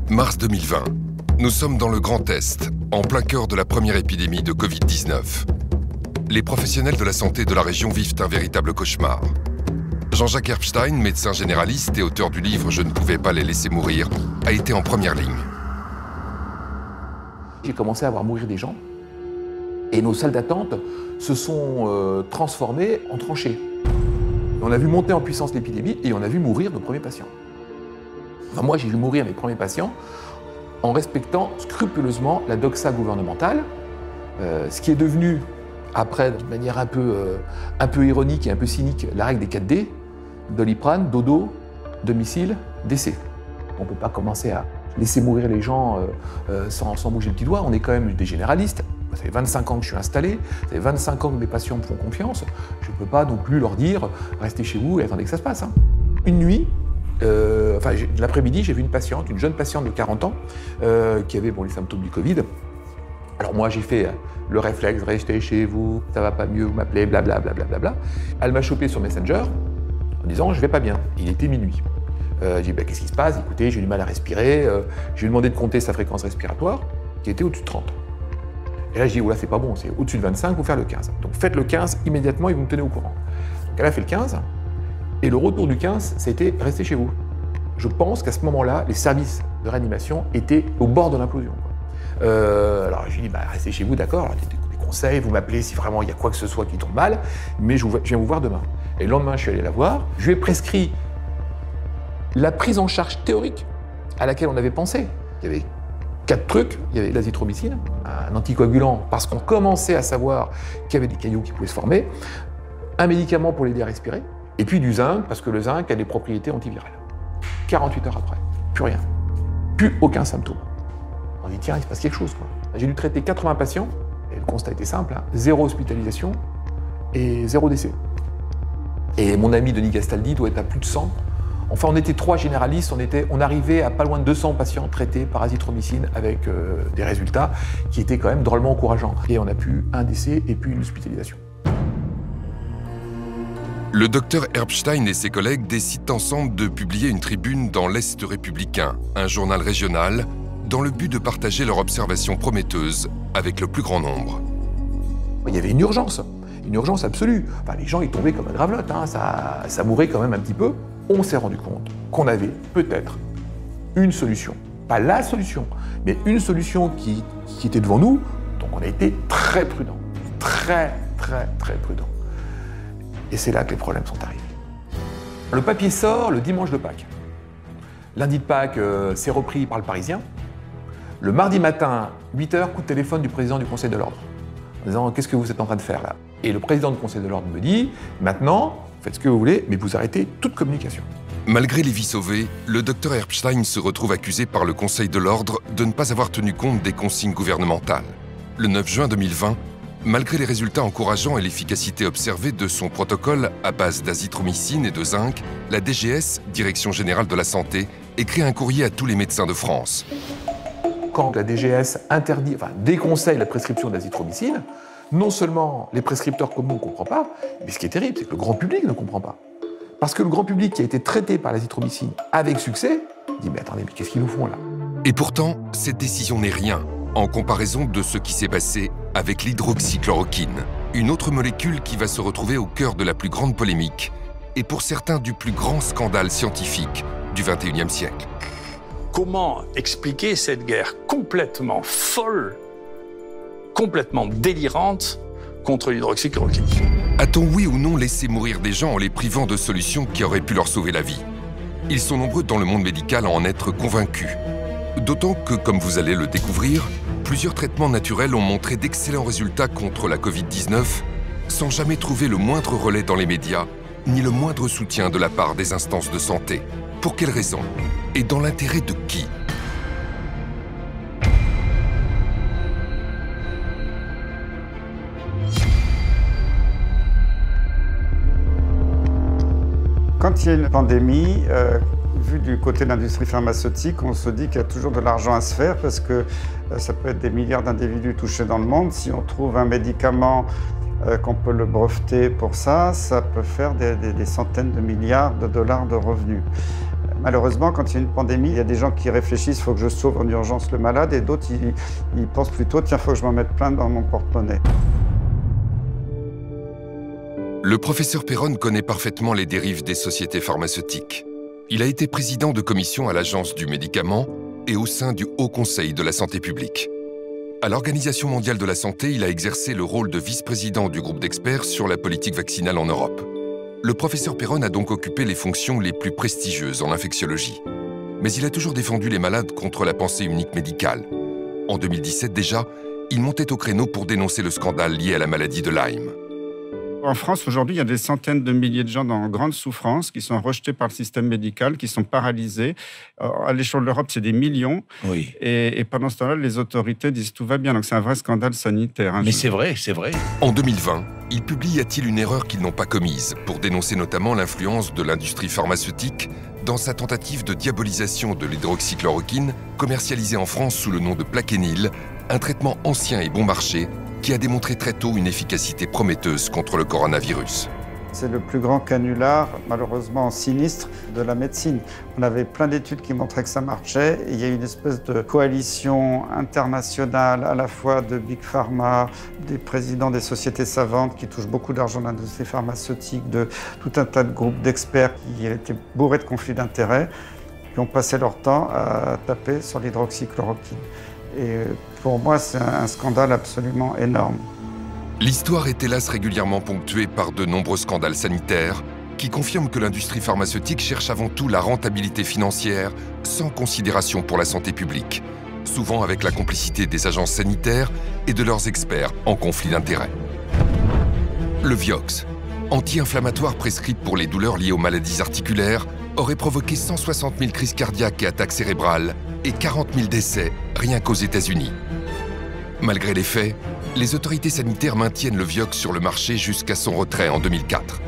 Mars 2020. Nous sommes dans le Grand Est, en plein cœur de la première épidémie de Covid-19. Les professionnels de la santé de la région vivent un véritable cauchemar. Jean-Jacques Herbstein, médecin généraliste et auteur du livre « Je ne pouvais pas les laisser mourir », a été en première ligne. J'ai commencé à voir mourir des gens et nos salles d'attente se sont transformées en tranchées. On a vu monter en puissance l'épidémie et on a vu mourir nos premiers patients. Enfin, moi, j'ai vu mourir mes premiers patients en respectant scrupuleusement la doxa gouvernementale, ce qui est devenu, après, de manière un peu ironique et un peu cynique, la règle des 4D, Doliprane, dodo, domicile, décès. On ne peut pas commencer à laisser mourir les gens sans bouger le petit doigt. On est quand même des généralistes. Ça fait 25 ans que je suis installé, ça fait 25 ans que mes patients me font confiance. Je ne peux pas non plus leur dire « restez chez vous et attendez que ça se passe ». Une nuit, l'après-midi, j'ai vu une jeune patiente de 40 ans, qui avait les symptômes du Covid. Alors moi, j'ai fait le réflexe « restez chez vous, ça va pas mieux, vous m'appelez, blablabla, blablabla ». Elle m'a chopé sur Messenger en disant « je vais pas bien ». Il était minuit. J'ai dit qu'est-ce qui se passe? Écoutez, j'ai du mal à respirer. Je lui ai demandé de compter sa fréquence respiratoire, qui était au-dessus de 30. Et là, je dis, oula, c'est pas bon, c'est au-dessus de 25, il faut faire le 15. Donc faites le 15 immédiatement et vous me tenez au courant. Donc elle a fait le 15, et le retour du 15, c'était restez chez vous. Je pense qu'à ce moment-là, les services de réanimation étaient au bord de l'implosion. Alors je lui ai dit, restez chez vous, d'accord, alors des conseils, vous m'appelez si vraiment il y a quoi que ce soit qui tombe mal, mais je viens vous voir demain. Et le lendemain, je suis allé la voir, je lui ai prescrit la prise en charge théorique à laquelle on avait pensé. Il y avait 4 trucs, il y avait l'azithromycine, un anticoagulant parce qu'on commençait à savoir qu'il y avait des cailloux qui pouvaient se former, un médicament pour l'aider à respirer, et puis du zinc parce que le zinc a des propriétés antivirales. 48 heures après, plus rien, plus aucun symptôme. On dit tiens, il se passe quelque chose quoi. J'ai dû traiter 80 patients, et le constat était simple, 0 hospitalisation et 0 décès. Et mon ami Denis Gastaldi doit être à plus de 100. Enfin, on était 3 généralistes, on arrivait à pas loin de 200 patients traités par azithromycine avec des résultats qui étaient quand même drôlement encourageants. Et on a pu un décès et puis une hospitalisation. Le docteur Herbstein et ses collègues décident ensemble de publier une tribune dans l'Est républicain, un journal régional, dans le but de partager leurs observations prometteuses avec le plus grand nombre. Il y avait une urgence absolue. Enfin, les gens ils tombaient comme un gravelotte, ça mourait quand même un petit peu. On s'est rendu compte qu'on avait peut-être une solution. Pas la solution, mais une solution qui était devant nous. Donc on a été très prudents. Très prudents. Et c'est là que les problèmes sont arrivés. Le papier sort le dimanche de Pâques. Lundi de Pâques, c'est repris par le Parisien. Le mardi matin, 8h, coup de téléphone du président du Conseil de l'Ordre. En disant « qu'est-ce que vous êtes en train de faire là ?» Et le président du Conseil de l'Ordre me dit « maintenant, faites ce que vous voulez, mais vous arrêtez toute communication. » Malgré les vies sauvées, le docteur Herbstein se retrouve accusé par le Conseil de l'Ordre de ne pas avoir tenu compte des consignes gouvernementales. Le 9 juin 2020, malgré les résultats encourageants et l'efficacité observée de son protocole à base d'azithromycine et de zinc, la DGS, Direction Générale de la Santé, écrit un courrier à tous les médecins de France. Quand la DGS déconseille la prescription d'azithromycine, non seulement les prescripteurs comme nous ne comprennent pas, mais ce qui est terrible, c'est que le grand public ne comprend pas. Parce que le grand public qui a été traité par l'azithromycine avec succès, dit « mais attendez, mais qu'est-ce qu'ils nous font là ?» Et pourtant, cette décision n'est rien en comparaison de ce qui s'est passé avec l'hydroxychloroquine, une autre molécule qui va se retrouver au cœur de la plus grande polémique et pour certains du plus grand scandale scientifique du XXIe siècle. Comment expliquer cette guerre complètement folle, complètement délirante contre l'hydroxychloroquine? A-t-on oui ou non laissé mourir des gens en les privant de solutions qui auraient pu leur sauver la vie? Ils sont nombreux dans le monde médical à en être convaincus. D'autant que, comme vous allez le découvrir, plusieurs traitements naturels ont montré d'excellents résultats contre la Covid-19 sans jamais trouver le moindre relais dans les médias, ni le moindre soutien de la part des instances de santé. Pour quelles raisons? Et dans l'intérêt de qui? Quand il y a une pandémie, vu du côté de l'industrie pharmaceutique, on se dit qu'il y a toujours de l'argent à se faire parce que ça peut être des milliards d'individus touchés dans le monde. Si on trouve un médicament qu'on peut le breveter pour ça, ça peut faire des centaines de milliards de dollars de revenus. Malheureusement, quand il y a une pandémie, il y a des gens qui réfléchissent « il faut que je sauve en urgence le malade » et d'autres, ils pensent plutôt « tiens, il faut que je m'en mette plein dans mon porte-monnaie ». Le professeur Perron connaît parfaitement les dérives des sociétés pharmaceutiques. Il a été président de commission à l'Agence du médicament et au sein du Haut Conseil de la santé publique. À l'Organisation mondiale de la santé, il a exercé le rôle de vice-président du groupe d'experts sur la politique vaccinale en Europe. Le professeur Perron a donc occupé les fonctions les plus prestigieuses en infectiologie. Mais il a toujours défendu les malades contre la pensée unique médicale. En 2017 déjà, il montait au créneau pour dénoncer le scandale lié à la maladie de Lyme. En France, aujourd'hui, il y a des centaines de milliers de gens dans grande souffrance qui sont rejetés par le système médical, qui sont paralysés. À l'échelle de l'Europe, c'est des millions. Oui. Et pendant ce temps-là, les autorités disent tout va bien. Donc c'est un vrai scandale sanitaire. Mais c'est vrai, c'est vrai. En 2020, il publie Y a-t-il une erreur qu'ils n'ont pas commise pour dénoncer notamment l'influence de l'industrie pharmaceutique dans sa tentative de diabolisation de l'hydroxychloroquine, commercialisée en France sous le nom de Plaquenil, un traitement ancien et bon marché qui a démontré très tôt une efficacité prometteuse contre le coronavirus. C'est le plus grand canular, malheureusement sinistre, de la médecine. On avait plein d'études qui montraient que ça marchait. Et il y a eu une espèce de coalition internationale, à la fois de Big Pharma, des présidents des sociétés savantes qui touchent beaucoup d'argent dans l'industrie pharmaceutique, de tout un tas de groupes d'experts qui étaient bourrés de conflits d'intérêts, qui ont passé leur temps à taper sur l'hydroxychloroquine. Et pour moi, c'est un scandale absolument énorme. L'histoire est hélas régulièrement ponctuée par de nombreux scandales sanitaires qui confirment que l'industrie pharmaceutique cherche avant tout la rentabilité financière sans considération pour la santé publique, souvent avec la complicité des agences sanitaires et de leurs experts en conflit d'intérêts. Le Vioxx, anti-inflammatoire prescrit pour les douleurs liées aux maladies articulaires, aurait provoqué 160 000 crises cardiaques et attaques cérébrales et 40 000 décès rien qu'aux États-Unis. Malgré les faits, les autorités sanitaires maintiennent le Vioxx sur le marché jusqu'à son retrait en 2004.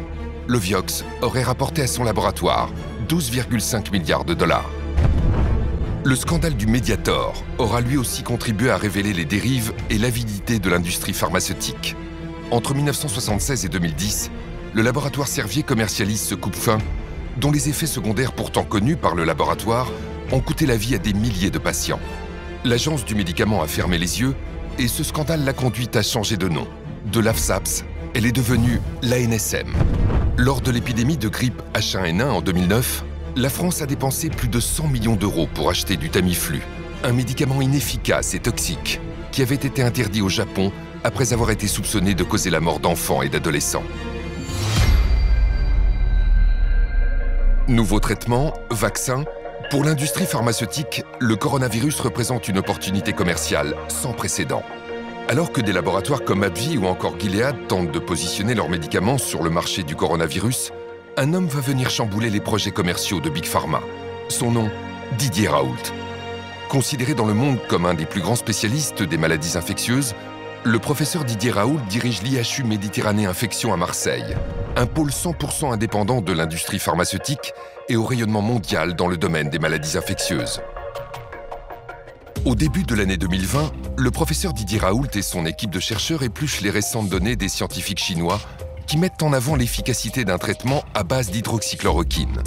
Le Vioxx aurait rapporté à son laboratoire 12,5 milliards de dollars. Le scandale du Mediator aura lui aussi contribué à révéler les dérives et l'avidité de l'industrie pharmaceutique. Entre 1976 et 2010, le laboratoire Servier commercialise ce coupe-faim dont les effets secondaires pourtant connus par le laboratoire ont coûté la vie à des milliers de patients. L'agence du médicament a fermé les yeux et ce scandale l'a conduite à changer de nom. De l'AFSAPS, elle est devenue l'ANSM. Lors de l'épidémie de grippe H1N1 en 2009, la France a dépensé plus de 100 millions d'euros pour acheter du Tamiflu, un médicament inefficace et toxique qui avait été interdit au Japon après avoir été soupçonné de causer la mort d'enfants et d'adolescents. Nouveau traitement, vaccin. Pour l'industrie pharmaceutique, le coronavirus représente une opportunité commerciale sans précédent. Alors que des laboratoires comme AbbVie ou encore Gilead tentent de positionner leurs médicaments sur le marché du coronavirus, un homme va venir chambouler les projets commerciaux de Big Pharma. Son nom, Didier Raoult. Considéré dans le monde comme un des plus grands spécialistes des maladies infectieuses, le professeur Didier Raoult dirige l'IHU Méditerranée Infection à Marseille, un pôle 100% indépendant de l'industrie pharmaceutique et au rayonnement mondial dans le domaine des maladies infectieuses. Au début de l'année 2020, le professeur Didier Raoult et son équipe de chercheurs épluchent les récentes données des scientifiques chinois qui mettent en avant l'efficacité d'un traitement à base d'hydroxychloroquine.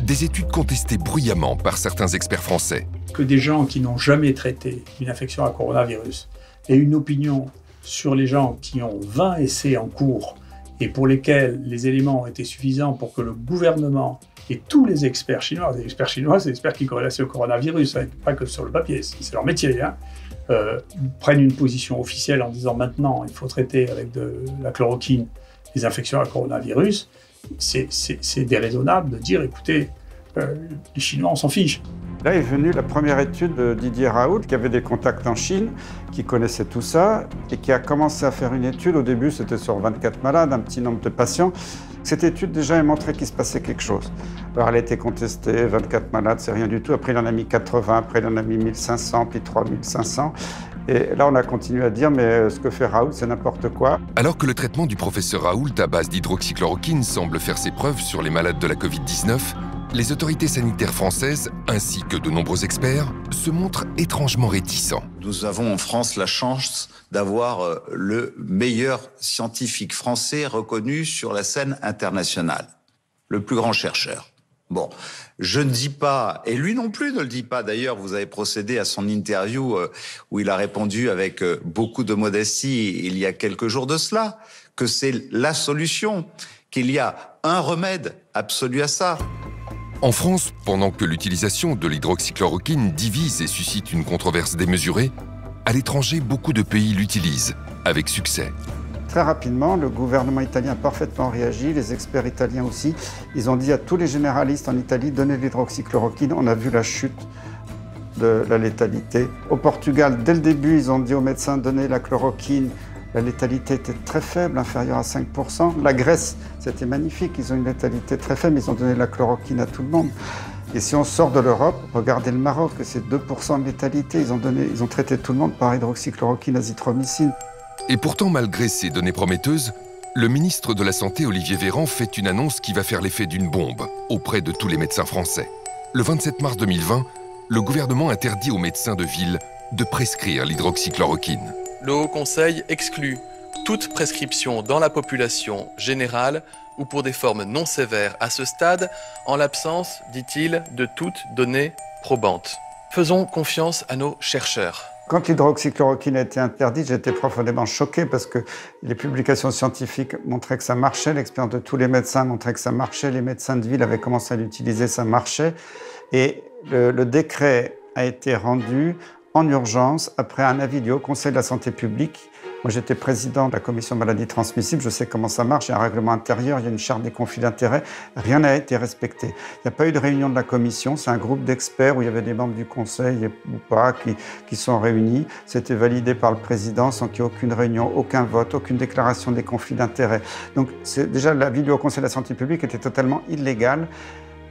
Des études contestées bruyamment par certains experts français. Que des gens qui n'ont jamais traité une infection à coronavirus aient une opinion sur les gens qui ont 20 essais en cours et pour lesquels les éléments ont été suffisants pour que le gouvernement et tous les experts chinois, c'est des experts qui connaissent le coronavirus, pas que sur le papier, c'est leur métier, prennent une position officielle en disant maintenant il faut traiter avec de la chloroquine les infections à coronavirus, c'est déraisonnable de dire écoutez, les Chinois on s'en fiche. Là est venue la première étude de Didier Raoult, qui avait des contacts en Chine, qui connaissait tout ça, et qui a commencé à faire une étude. Au début, c'était sur 24 malades, un petit nombre de patients. Cette étude, déjà, elle montrait qu'il se passait quelque chose. Alors, elle a été contestée, 24 malades, c'est rien du tout. Après, il en a mis 80, après, il en a mis 1500, puis 3500. Et là, on a continué à dire, mais ce que fait Raoult, c'est n'importe quoi. Alors que le traitement du professeur Raoult à base d'hydroxychloroquine semble faire ses preuves sur les malades de la Covid-19, les autorités sanitaires françaises, ainsi que de nombreux experts, se montrent étrangement réticents. Nous avons en France la chance d'avoir le meilleur scientifique français reconnu sur la scène internationale, le plus grand chercheur. Bon, je ne dis pas, et lui non plus ne le dit pas. D'ailleurs, vous avez procédé à son interview où il a répondu avec beaucoup de modestie il y a quelques jours de cela, que c'est la solution, qu'il y a un remède absolu à ça. En France, pendant que l'utilisation de l'hydroxychloroquine divise et suscite une controverse démesurée, à l'étranger, beaucoup de pays l'utilisent, avec succès. Très rapidement, le gouvernement italien a parfaitement réagi, les experts italiens aussi. Ils ont dit à tous les généralistes en Italie, donnez l'hydroxychloroquine. On a vu la chute de la létalité. Au Portugal, dès le début, ils ont dit aux médecins, donnez la chloroquine. La létalité était très faible, inférieure à 5%. La Grèce, c'était magnifique, ils ont une létalité très faible, ils ont donné la chloroquine à tout le monde. Et si on sort de l'Europe, regardez le Maroc, c'est 2% de létalité. Ils ont traité tout le monde par hydroxychloroquine, azithromycine. Et pourtant, malgré ces données prometteuses, le ministre de la Santé, Olivier Véran, fait une annonce qui va faire l'effet d'une bombe auprès de tous les médecins français. Le 27 mars 2020, le gouvernement interdit aux médecins de ville de prescrire l'hydroxychloroquine. Le Haut Conseil exclut toute prescription dans la population générale ou pour des formes non sévères à ce stade, en l'absence, dit-il, de toute donnée probante. Faisons confiance à nos chercheurs. Quand l'hydroxychloroquine a été interdite, j'étais profondément choqué parce que les publications scientifiques montraient que ça marchait, l'expérience de tous les médecins montrait que ça marchait, les médecins de ville avaient commencé à l'utiliser, ça marchait. Et le décret a été rendu en urgence après un avis du Haut Conseil de la Santé publique. Moi, j'étais président de la commission maladies transmissibles, je sais comment ça marche, il y a un règlement intérieur, il y a une charte des conflits d'intérêts, rien n'a été respecté. Il n'y a pas eu de réunion de la commission, c'est un groupe d'experts où il y avait des membres du conseil ou pas qui sont réunis. C'était validé par le président sans qu'il y ait aucune réunion, aucun vote, aucune déclaration des conflits d'intérêts. Donc déjà, l'avis du Haut Conseil de la Santé publique était totalement illégal.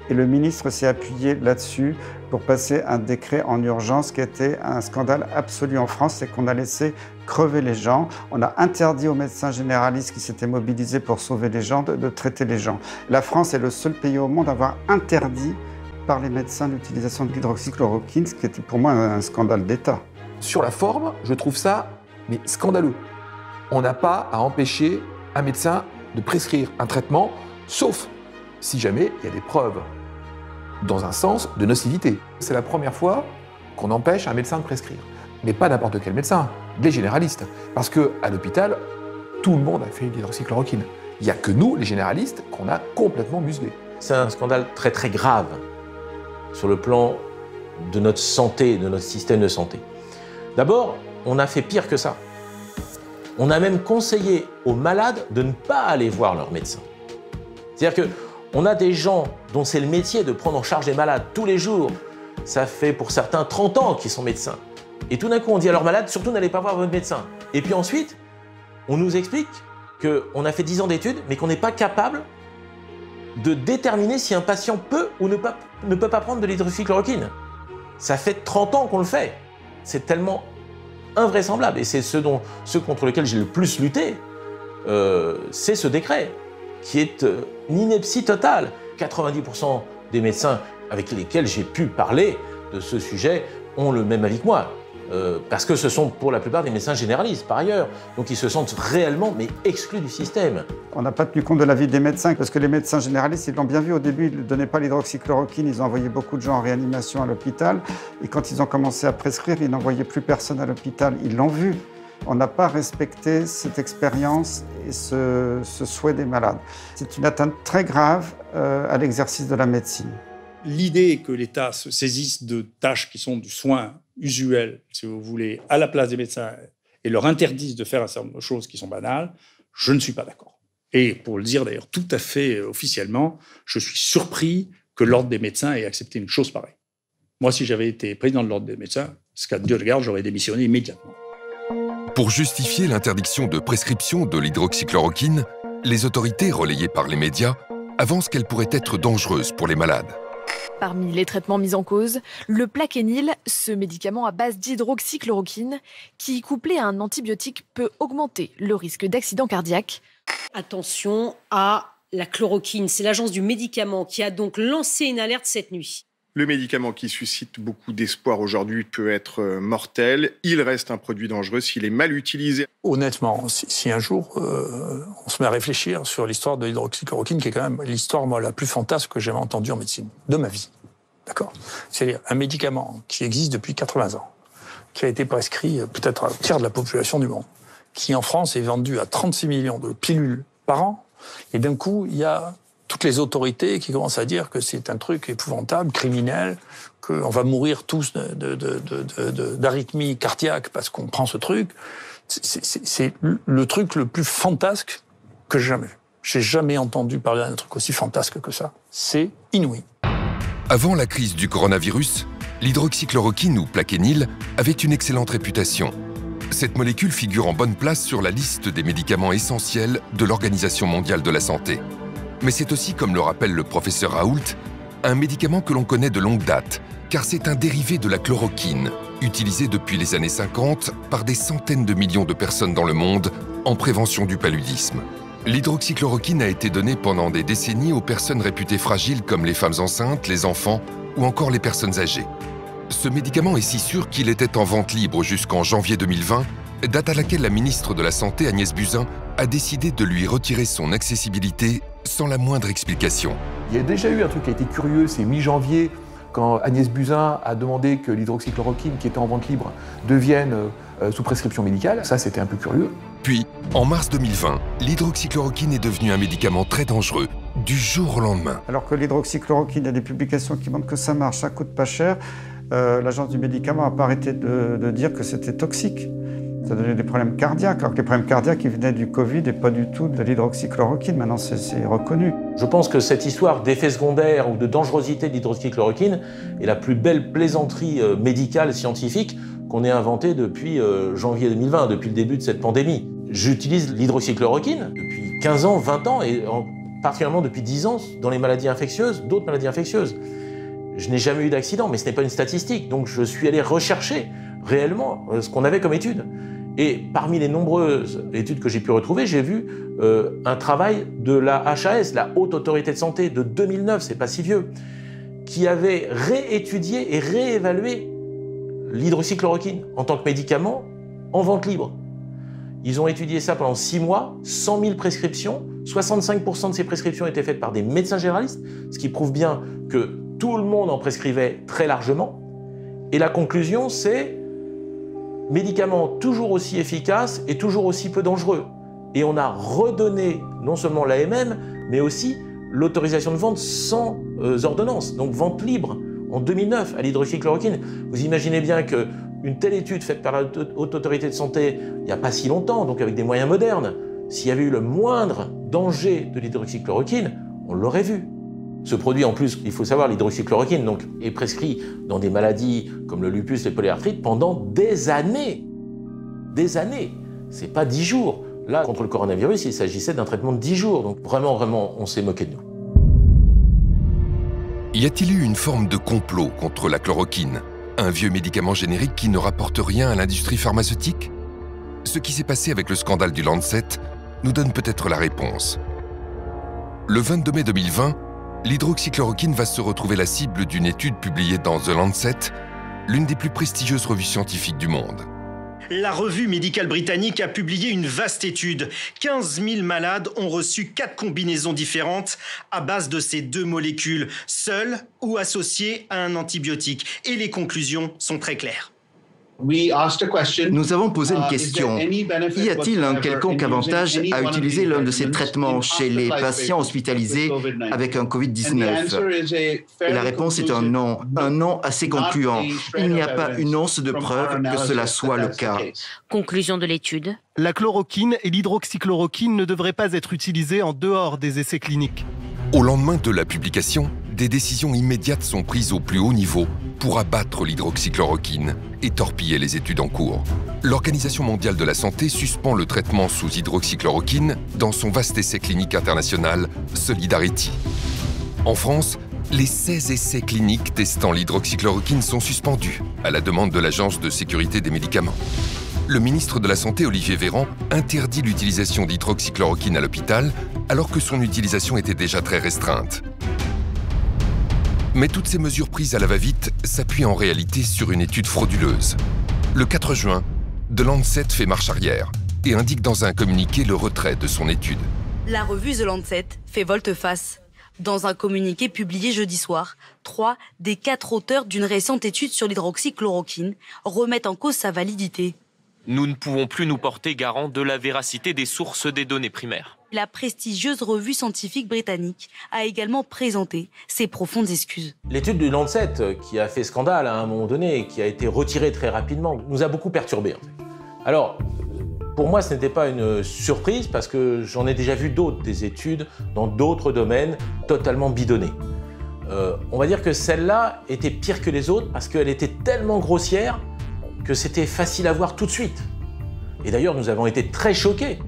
Et le ministre s'est appuyé là-dessus pour passer un décret en urgence qui était un scandale absolu en France, c'est qu'on a laissé crever les gens. On a interdit aux médecins généralistes qui s'étaient mobilisés pour sauver les gens de traiter les gens. La France est le seul pays au monde à avoir interdit par les médecins l'utilisation de l'hydroxychloroquine, ce qui était pour moi un scandale d'État. Sur la forme, je trouve ça scandaleux. On n'a pas à empêcher un médecin de prescrire un traitement, sauf si jamais il y a des preuves dans un sens de nocivité. C'est la première fois qu'on empêche un médecin de prescrire. Mais pas n'importe quel médecin, des généralistes. Parce qu'à l'hôpital, tout le monde a fait une hydroxychloroquine. Il n'y a que nous, les généralistes, qu'on a complètement muselés. C'est un scandale très très grave sur le plan de notre santé, de notre système de santé. D'abord, on a fait pire que ça. On a même conseillé aux malades de ne pas aller voir leur médecin. C'est-à-dire qu'on a des gens dont c'est le métier de prendre en charge les malades tous les jours. Ça fait pour certains 30 ans qu'ils sont médecins. Et tout d'un coup, on dit à leurs malades, surtout n'allez pas voir votre médecin. Et puis ensuite, on nous explique qu'on a fait 10 ans d'études, mais qu'on n'est pas capable de déterminer si un patient peut ou ne peut pas prendre de l'hydroxychloroquine. Ça fait 30 ans qu'on le fait. C'est tellement invraisemblable. Et c'est ce contre lequel j'ai le plus lutté, c'est ce décret, qui est une ineptie totale. 90% des médecins avec lesquels j'ai pu parler de ce sujet ont le même avis que moi. Parce que ce sont pour la plupart des médecins généralistes par ailleurs. Donc ils se sentent réellement exclus du système. On n'a pas tenu compte de l'avis des médecins parce que les médecins généralistes, ils l'ont bien vu au début, ils ne donnaient pas l'hydroxychloroquine, ils ont envoyé beaucoup de gens en réanimation à l'hôpital. Et quand ils ont commencé à prescrire, ils n'envoyaient plus personne à l'hôpital. Ils l'ont vu. On n'a pas respecté cette expérience et ce souhait des malades. C'est une atteinte très grave à l'exercice de la médecine. L'idée que l'État se saisisse de tâches qui sont du soin usuel, si vous voulez, à la place des médecins et leur interdise de faire un certain nombre de choses qui sont banales, je ne suis pas d'accord. Et pour le dire d'ailleurs tout à fait officiellement, je suis surpris que l'Ordre des médecins ait accepté une chose pareille. Moi, si j'avais été président de l'Ordre des médecins, ce cas de Dieu de garde, j'aurais démissionné immédiatement. Pour justifier l'interdiction de prescription de l'hydroxychloroquine, les autorités relayées par les médias avancent qu'elle pourrait être dangereuse pour les malades. Parmi les traitements mis en cause, le Plaquenil, ce médicament à base d'hydroxychloroquine, qui, couplé à un antibiotique, peut augmenter le risque d'accident cardiaque. Attention à la chloroquine, c'est l'agence du médicament qui a donc lancé une alerte cette nuit. Le médicament qui suscite beaucoup d'espoir aujourd'hui peut être mortel. Il reste un produit dangereux s'il est mal utilisé. Honnêtement, si un jour on se met à réfléchir sur l'histoire de l'hydroxychloroquine, qui est quand même l'histoire la plus fantasque que j'ai jamais entendue en médecine de ma vie. D'accord ? C'est-à-dire un médicament qui existe depuis 80 ans, qui a été prescrit peut-être à un tiers de la population du monde, qui en France est vendu à 36 millions de pilules par an, et d'un coup, il y a toutes les autorités qui commencent à dire que c'est un truc épouvantable, criminel, qu'on va mourir tous d'arythmie cardiaque parce qu'on prend ce truc. C'est le truc le plus fantasque que j'ai jamais vu. J'ai jamais entendu parler d'un truc aussi fantasque que ça. C'est inouï. Avant la crise du coronavirus, l'hydroxychloroquine ou plaquenil avait une excellente réputation. Cette molécule figure en bonne place sur la liste des médicaments essentiels de l'Organisation mondiale de la santé. Mais c'est aussi, comme le rappelle le professeur Raoult, un médicament que l'on connaît de longue date, car c'est un dérivé de la chloroquine, utilisé depuis les années 50 par des centaines de millions de personnes dans le monde en prévention du paludisme. L'hydroxychloroquine a été donnée pendant des décennies aux personnes réputées fragiles comme les femmes enceintes, les enfants ou encore les personnes âgées. Ce médicament est si sûr qu'il était en vente libre jusqu'en janvier 2020, date à laquelle la ministre de la Santé, Agnès Buzyn, a décidé de lui retirer son accessibilité sans la moindre explication. Il y a déjà eu un truc qui a été curieux, c'est mi-janvier, quand Agnès Buzyn a demandé que l'hydroxychloroquine, qui était en vente libre, devienne sous prescription médicale. Ça, c'était un peu curieux. Puis, en mars 2020, l'hydroxychloroquine est devenu un médicament très dangereux, du jour au lendemain. Alors que l'hydroxychloroquine, il y a des publications qui montrent que ça marche, ça coûte pas cher, l'agence du médicament n'a pas arrêté de dire que c'était toxique. Ça donnait des problèmes cardiaques, alors que les problèmes cardiaques ils venaient du Covid et pas du tout de l'hydroxychloroquine. Maintenant, c'est reconnu. Je pense que cette histoire d'effets secondaires ou de dangerosité de l'hydroxychloroquine est la plus belle plaisanterie médicale, scientifique qu'on ait inventée depuis janvier 2020, depuis le début de cette pandémie. J'utilise l'hydroxychloroquine depuis 15 ans, 20 ans, et particulièrement depuis 10 ans dans les maladies infectieuses, d'autres maladies infectieuses. Je n'ai jamais eu d'accident, mais ce n'est pas une statistique. Donc je suis allé rechercher réellement ce qu'on avait comme études. Et parmi les nombreuses études que j'ai pu retrouver, j'ai vu un travail de la HAS, la Haute Autorité de Santé, de 2009, c'est pas si vieux, qui avait réétudié et réévalué l'hydroxychloroquine en tant que médicament en vente libre. Ils ont étudié ça pendant 6 mois, 100 000 prescriptions, 65% de ces prescriptions étaient faites par des médecins généralistes, ce qui prouve bien que tout le monde en prescrivait très largement. Et la conclusion, c'est médicament toujours aussi efficace et toujours aussi peu dangereux. Et on a redonné non seulement l'AMM, mais aussi l'autorisation de vente sans ordonnance, donc vente libre en 2009 à l'hydroxychloroquine. Vous imaginez bien qu'une telle étude faite par la Haute Autorité de Santé il n'y a pas si longtemps, donc avec des moyens modernes, s'il y avait eu le moindre danger de l'hydroxychloroquine, on l'aurait vu. Ce produit, en plus, il faut savoir, l'hydroxychloroquine donc, est prescrit dans des maladies comme le lupus, les polyarthrites, pendant des années. Des années. C'est pas 10 jours. Là, contre le coronavirus, il s'agissait d'un traitement de 10 jours. Donc vraiment, on s'est moqué de nous. Y a-t-il eu une forme de complot contre la chloroquine, un vieux médicament générique qui ne rapporte rien à l'industrie pharmaceutique? Ce qui s'est passé avec le scandale du Lancet nous donne peut-être la réponse. Le 22 mai 2020, l'hydroxychloroquine va se retrouver la cible d'une étude publiée dans The Lancet, l'une des plus prestigieuses revues scientifiques du monde. La revue médicale britannique a publié une vaste étude. 15 000 malades ont reçu 4 combinaisons différentes à base de ces 2 molécules, seules ou associées à un antibiotique. Et les conclusions sont très claires. Nous avons posé une question. Y a-t-il un quelconque avantage à utiliser l'un de ces traitements chez les patients hospitalisés avec un Covid-19 ? Et la réponse est un non assez concluant. Il n'y a pas une once de preuve que cela soit le cas. Conclusion de l'étude. La chloroquine et l'hydroxychloroquine ne devraient pas être utilisées en dehors des essais cliniques. Au lendemain de la publication, des décisions immédiates sont prises au plus haut niveau pour abattre l'hydroxychloroquine et torpiller les études en cours. L'Organisation mondiale de la santé suspend le traitement sous hydroxychloroquine dans son vaste essai clinique international Solidarity. En France, les 16 essais cliniques testant l'hydroxychloroquine sont suspendus à la demande de l'Agence de sécurité des médicaments. Le ministre de la Santé, Olivier Véran, interdit l'utilisation d'hydroxychloroquine à l'hôpital alors que son utilisation était déjà très restreinte. Mais toutes ces mesures prises à la va-vite s'appuient en réalité sur une étude frauduleuse. Le 4 juin, The Lancet fait marche arrière et indique dans un communiqué le retrait de son étude. La revue The Lancet fait volte-face. Dans un communiqué publié jeudi soir, 3 des 4 auteurs d'une récente étude sur l'hydroxychloroquine remettent en cause sa validité. Nous ne pouvons plus nous porter garant de la véracité des sources des données primaires. La prestigieuse revue scientifique britannique a également présenté ses profondes excuses. L'étude du Lancet, qui a fait scandale à un moment donné et qui a été retirée très rapidement, nous a beaucoup perturbés. En fait. Alors, pour moi, ce n'était pas une surprise parce que j'en ai déjà vu d'autres, des études dans d'autres domaines totalement bidonnées. On va dire que celle-là était pire que les autres parce qu'elle était tellement grossière que c'était facile à voir tout de suite. Et d'ailleurs, nous avons été très choqués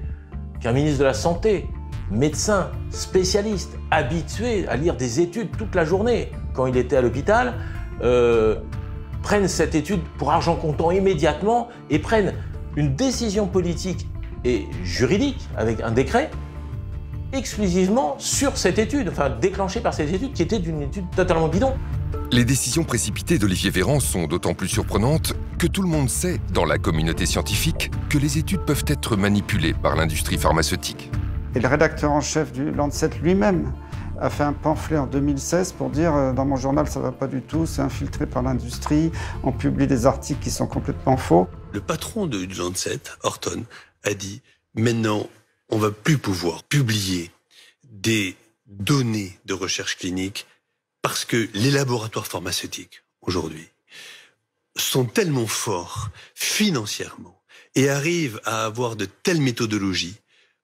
qu'un ministre de la Santé, médecin, spécialiste, habitué à lire des études toute la journée quand il était à l'hôpital, prenne cette étude pour argent comptant immédiatement et prenne une décision politique et juridique avec un décret exclusivement sur cette étude, enfin déclenchée par cette étude qui était une étude totalement bidon. Les décisions précipitées d'Olivier Véran sont d'autant plus surprenantes que tout le monde sait, dans la communauté scientifique, que les études peuvent être manipulées par l'industrie pharmaceutique. Et le rédacteur en chef du Lancet lui-même a fait un pamphlet en 2016 pour dire dans mon journal ça va pas du tout, c'est infiltré par l'industrie, on publie des articles qui sont complètement faux. Le patron du Lancet, Horton, a dit maintenant on va plus pouvoir publier des données de recherche clinique parce que les laboratoires pharmaceutiques aujourd'hui sont tellement forts financièrement et arrivent à avoir de telles méthodologies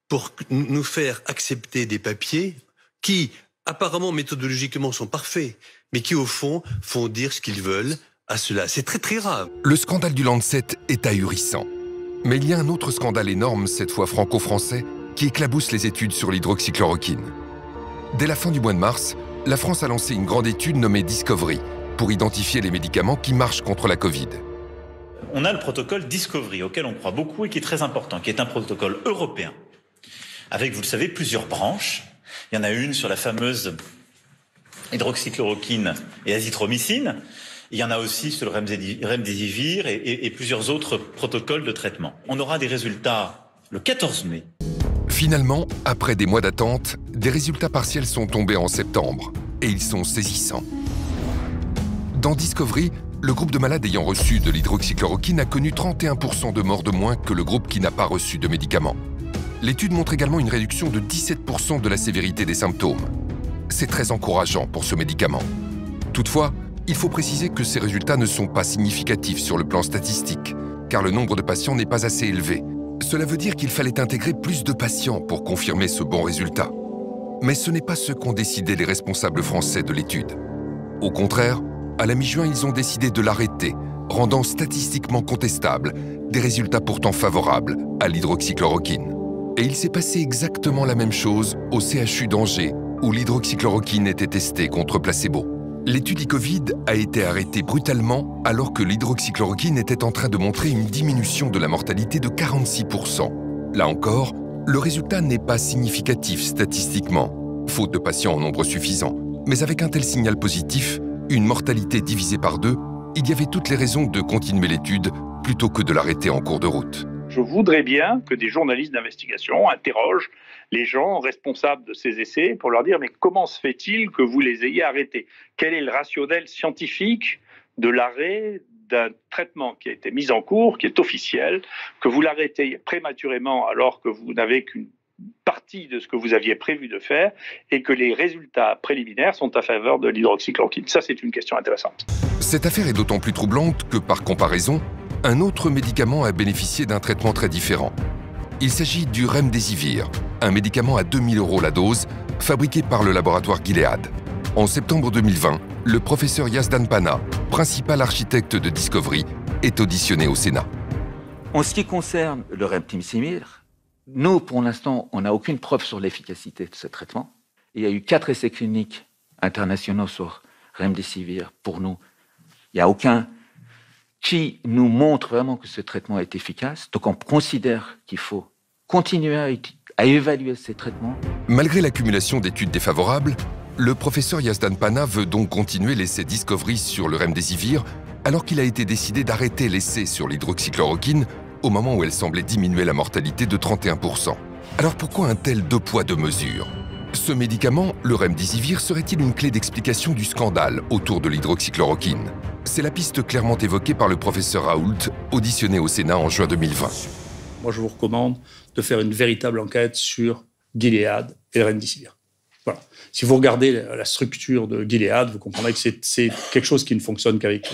pour nous faire accepter des papiers qui apparemment méthodologiquement sont parfaits, mais qui au fond font dire ce qu'ils veulent à cela. C'est très très grave. Le scandale du Lancet est ahurissant. Mais il y a un autre scandale énorme, cette fois franco-français, qui éclabousse les études sur l'hydroxychloroquine. Dès la fin du mois de mars, la France a lancé une grande étude nommée Discovery pour identifier les médicaments qui marchent contre la Covid. On a le protocole Discovery, auquel on croit beaucoup et qui est très important, qui est un protocole européen, avec, vous le savez, plusieurs branches. Il y en a une sur la fameuse hydroxychloroquine et azithromycine. Il y en a aussi sur le remdesivir et plusieurs autres protocoles de traitement. On aura des résultats le 14 mai. Finalement, après des mois d'attente, des résultats partiels sont tombés en septembre. Et ils sont saisissants. Dans Discovery, le groupe de malades ayant reçu de l'hydroxychloroquine a connu 31% de morts de moins que le groupe qui n'a pas reçu de médicaments. L'étude montre également une réduction de 17% de la sévérité des symptômes. C'est très encourageant pour ce médicament. Toutefois, il faut préciser que ces résultats ne sont pas significatifs sur le plan statistique, car le nombre de patients n'est pas assez élevé. Cela veut dire qu'il fallait intégrer plus de patients pour confirmer ce bon résultat. Mais ce n'est pas ce qu'ont décidé les responsables français de l'étude. Au contraire, à la mi-juin, ils ont décidé de l'arrêter, rendant statistiquement contestables des résultats pourtant favorables à l'hydroxychloroquine. Et il s'est passé exactement la même chose au CHU d'Angers, où l'hydroxychloroquine était testée contre placebo. L'étude e-Covid a été arrêtée brutalement alors que l'hydroxychloroquine était en train de montrer une diminution de la mortalité de 46%. Là encore, le résultat n'est pas significatif statistiquement, faute de patients en nombre suffisant. Mais avec un tel signal positif, une mortalité divisée par 2, il y avait toutes les raisons de continuer l'étude plutôt que de l'arrêter en cours de route. Je voudrais bien que des journalistes d'investigation interrogent les gens responsables de ces essais pour leur dire « mais comment se fait-il que vous les ayez arrêtés ? Quel est le rationnel scientifique de l'arrêt d'un traitement qui a été mis en cours, qui est officiel, que vous l'arrêtez prématurément alors que vous n'avez qu'une partie de ce que vous aviez prévu de faire et que les résultats préliminaires sont à faveur de l'hydroxychloroquine ?» Ça, c'est une question intéressante. Cette affaire est d'autant plus troublante que, par comparaison, un autre médicament a bénéficié d'un traitement très différent. Il s'agit du remdesivir, un médicament à 2 000 € la dose, fabriqué par le laboratoire Gilead. En septembre 2020, le professeur Yazdan Pana, principal architecte de Discovery, est auditionné au Sénat. En ce qui concerne le remdesivir, nous, pour l'instant, on n'a aucune preuve sur l'efficacité de ce traitement. Il y a eu 4 essais cliniques internationaux sur remdesivir. Pour nous, il n'y a aucun qui nous montre vraiment que ce traitement est efficace. Donc on considère qu'il faut continuer à évaluer ces traitements. Malgré l'accumulation d'études défavorables, Le professeur Yazdan Pana veut donc continuer l'essai Discovery sur le remdesivir alors qu'il a été décidé d'arrêter l'essai sur l'hydroxychloroquine au moment où elle semblait diminuer la mortalité de 31%. Alors pourquoi un tel deux poids deux mesures? Ce médicament, le remdesivir, serait-il une clé d'explication du scandale autour de l'hydroxychloroquine? C'est la piste clairement évoquée par le professeur Raoult, auditionné au Sénat en juin 2020. Moi, je vous recommande de faire une véritable enquête sur Gilead et le remdesivir. Voilà. Si vous regardez la structure de Gilead, vous comprendrez que c'est quelque chose qui ne fonctionne qu'avec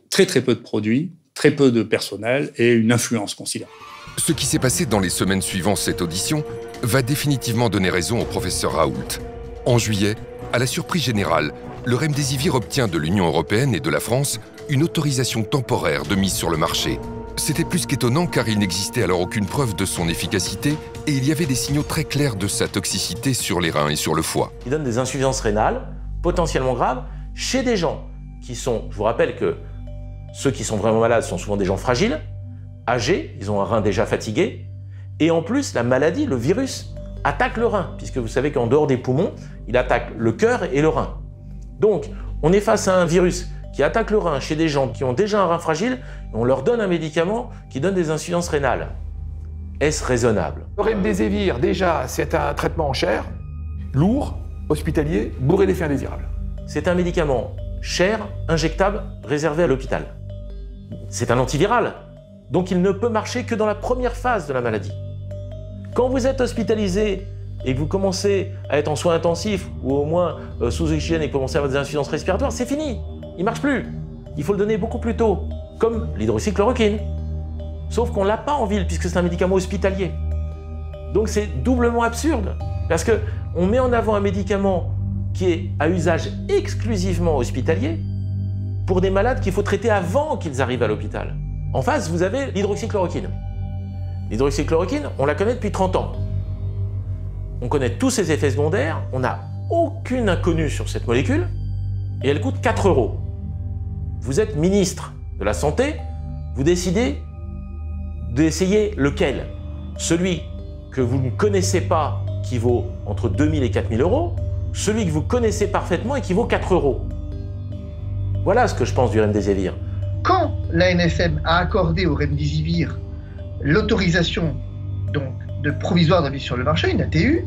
très très peu de produits, très peu de personnel et une influence considérable. Ce qui s'est passé dans les semaines suivant cette audition va définitivement donner raison au professeur Raoult. En juillet, à la surprise générale, le remdesivir obtient de l'Union européenne et de la France une autorisation temporaire de mise sur le marché. C'était plus qu'étonnant car il n'existait alors aucune preuve de son efficacité et il y avait des signaux très clairs de sa toxicité sur les reins et sur le foie. Il donne des insuffisances rénales potentiellement graves chez des gens qui sont, je vous rappelle que ceux qui sont vraiment malades sont souvent des gens fragiles, âgés, ils ont un rein déjà fatigué, et en plus la maladie, le virus, attaque le rein, puisque vous savez qu'en dehors des poumons, il attaque le cœur et le rein. Donc, on est face à un virus qui attaque le rein chez des gens qui ont déjà un rein fragile, et on leur donne un médicament qui donne des insuffisances rénales. Est-ce raisonnable? Le remdesivir, déjà, c'est un traitement cher, lourd, hospitalier, bourré d'effets indésirables. C'est un médicament cher, injectable, réservé à l'hôpital. C'est un antiviral, donc il ne peut marcher que dans la première phase de la maladie. Quand vous êtes hospitalisé et que vous commencez à être en soins intensifs ou au moins sous oxygène et que vous commencez à avoir des insuffisances respiratoires, c'est fini, il ne marche plus. Il faut le donner beaucoup plus tôt, comme l'hydroxychloroquine. Sauf qu'on ne l'a pas en ville puisque c'est un médicament hospitalier. Donc c'est doublement absurde parce qu'on met en avant un médicament qui est à usage exclusivement hospitalier pour des malades qu'il faut traiter avant qu'ils arrivent à l'hôpital. En face, vous avez l'hydroxychloroquine. L'hydroxychloroquine, on la connaît depuis 30 ans. On connaît tous ses effets secondaires, on n'a aucune inconnue sur cette molécule, et elle coûte 4 €. Vous êtes ministre de la Santé, vous décidez d'essayer lequel? Celui que vous ne connaissez pas, qui vaut entre 2 000 et 4 000 €, celui que vous connaissez parfaitement et qui vaut 4 €. Voilà ce que je pense du remdesivir. Quand l'ANSM a accordé au remdesivir l'autorisation de provisoire de mise sur le marché, une ATU,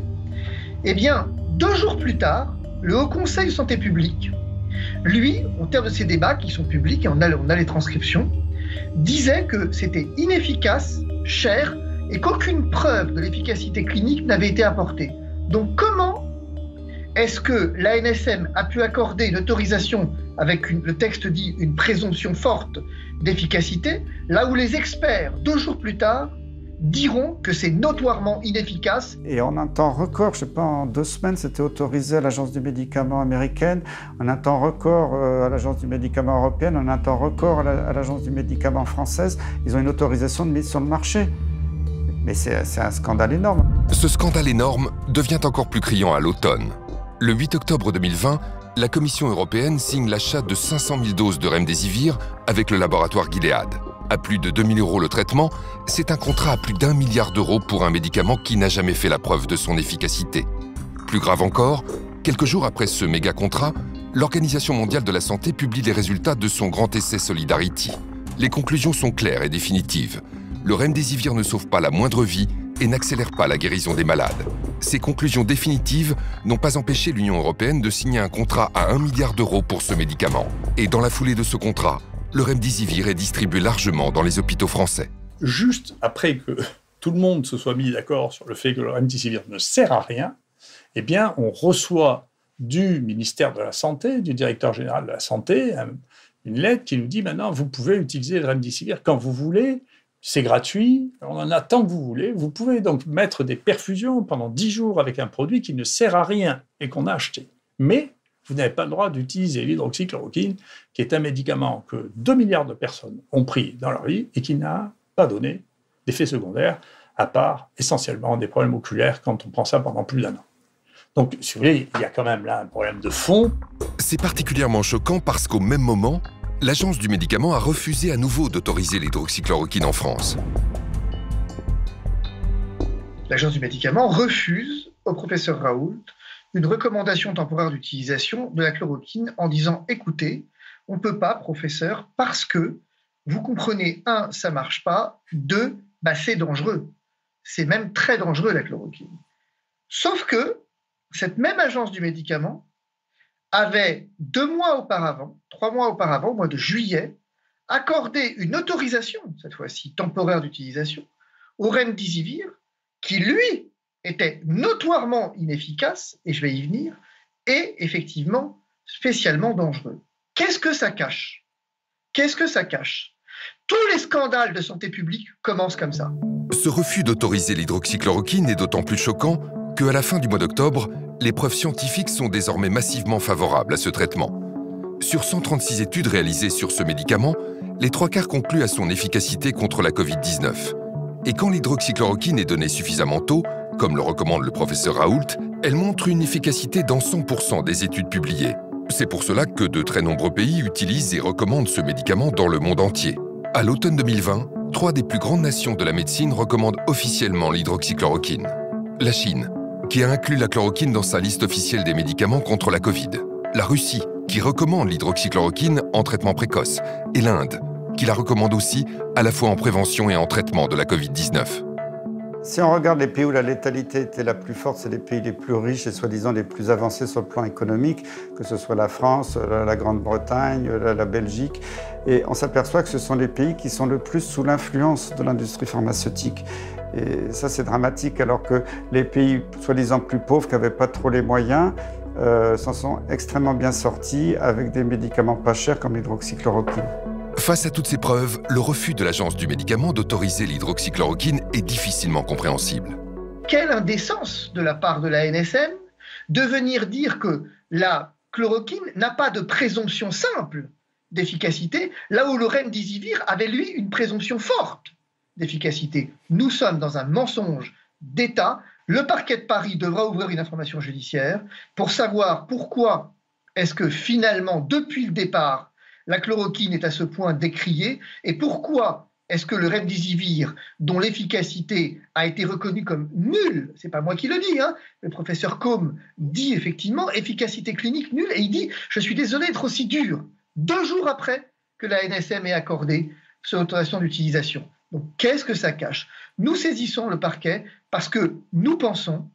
eh bien, 2 jours plus tard, le Haut Conseil de santé publique, lui, au terme de ces débats qui sont publics, et on a les transcriptions, disait que c'était inefficace, cher, et qu'aucune preuve de l'efficacité clinique n'avait été apportée. Donc comment est-ce que l'ANSM a pu accorder une autorisation avec, le texte dit, une présomption forte d'efficacité, là où les experts, 2 jours plus tard, diront que c'est notoirement inefficace. Et en un temps record, je ne sais pas, en 2 semaines, c'était autorisé à l'Agence du médicament américaine, en un temps record à l'Agence du médicament européenne, en un temps record à l'Agence du médicament française. Ils ont une autorisation de mise sur le marché. Mais c'est un scandale énorme. Ce scandale énorme devient encore plus criant à l'automne. Le 8 octobre 2020, la Commission européenne signe l'achat de 500 000 doses de remdesivir avec le laboratoire Gilead. À plus de 2 000 € le traitement, c'est un contrat à plus d'1 milliard d'euros pour un médicament qui n'a jamais fait la preuve de son efficacité. Plus grave encore, quelques jours après ce méga contrat, l'Organisation mondiale de la santé publie les résultats de son grand essai Solidarity. Les conclusions sont claires et définitives. Le remdesivir ne sauve pas la moindre vie et n'accélère pas la guérison des malades. Ces conclusions définitives n'ont pas empêché l'Union européenne de signer un contrat à 1 milliard d'euros pour ce médicament. Et dans la foulée de ce contrat, le remdesivir est distribué largement dans les hôpitaux français. Juste après que tout le monde se soit mis d'accord sur le fait que le remdesivir ne sert à rien, eh bien, on reçoit du ministère de la Santé, du directeur général de la Santé, une lettre qui nous dit maintenant, vous pouvez utiliser le remdesivir quand vous voulez, c'est gratuit, on en a tant que vous voulez. Vous pouvez donc mettre des perfusions pendant 10 jours avec un produit qui ne sert à rien et qu'on a acheté. Mais vous n'avez pas le droit d'utiliser l'hydroxychloroquine, qui est un médicament que 2 milliards de personnes ont pris dans leur vie et qui n'a pas donné d'effets secondaires, à part essentiellement des problèmes oculaires quand on prend ça pendant plus d'1 an. Donc, si vous voulez, il y a quand même là un problème de fond. C'est particulièrement choquant parce qu'au même moment, l'Agence du médicament a refusé à nouveau d'autoriser l'hydroxychloroquine en France. L'Agence du médicament refuse au professeur Raoult une recommandation temporaire d'utilisation de la chloroquine en disant « Écoutez, on ne peut pas, professeur, parce que, vous comprenez, 1, ça ne marche pas, 2, c'est dangereux. C'est même très dangereux, la chloroquine. » Sauf que cette même agence du médicament avait 2 mois auparavant, 3 mois auparavant, au mois de juillet, accordé une autorisation, cette fois-ci temporaire d'utilisation, au remdesivir, qui, lui, était notoirement inefficace, et je vais y venir, et effectivement spécialement dangereux. Qu'est-ce que ça cache? Qu'est-ce que ça cache? Tous les scandales de santé publique commencent comme ça. Ce refus d'autoriser l'hydroxychloroquine est d'autant plus choquant qu'à la fin du mois d'octobre, les preuves scientifiques sont désormais massivement favorables à ce traitement. Sur 136 études réalisées sur ce médicament, les 3/4 concluent à son efficacité contre la Covid-19. Et quand l'hydroxychloroquine est donnée suffisamment tôt, comme le recommande le professeur Raoult, elle montre une efficacité dans 100% des études publiées. C'est pour cela que de très nombreux pays utilisent et recommandent ce médicament dans le monde entier. À l'automne 2020, 3 des plus grandes nations de la médecine recommandent officiellement l'hydroxychloroquine. La Chine, qui a inclus la chloroquine dans sa liste officielle des médicaments contre la Covid. La Russie, qui recommande l'hydroxychloroquine en traitement précoce. Et l'Inde, qui la recommande aussi à la fois en prévention et en traitement de la Covid-19. Si on regarde les pays où la létalité était la plus forte, c'est les pays les plus riches et soi-disant les plus avancés sur le plan économique, que ce soit la France, la Grande-Bretagne, la Belgique. Et on s'aperçoit que ce sont les pays qui sont le plus sous l'influence de l'industrie pharmaceutique. Et ça, c'est dramatique, alors que les pays soi-disant plus pauvres, qui n'avaient pas trop les moyens, s'en sont extrêmement bien sortis avec des médicaments pas chers comme l'hydroxychloroquine. Face à toutes ces preuves, le refus de l'Agence du médicament d'autoriser l'hydroxychloroquine est difficilement compréhensible. Quelle indécence de la part de la NSM de venir dire que la chloroquine n'a pas de présomption simple d'efficacité, là où le remdesivir avait, lui, une présomption forte d'efficacité. Nous sommes dans un mensonge d'État. Le parquet de Paris devra ouvrir une information judiciaire pour savoir pourquoi est-ce que finalement, depuis le départ, la chloroquine est à ce point décriée et pourquoi est-ce que le remdesivir, dont l'efficacité a été reconnue comme nulle, c'est pas moi qui le dis, le professeur Combe dit effectivement efficacité clinique nulle et il dit « je suis désolé d'être aussi dur » 2 jours après que la NSM ait accordé cette autorisation d'utilisation. Donc qu'est-ce que ça cache? Nous saisissons le parquet parce que nous pensons,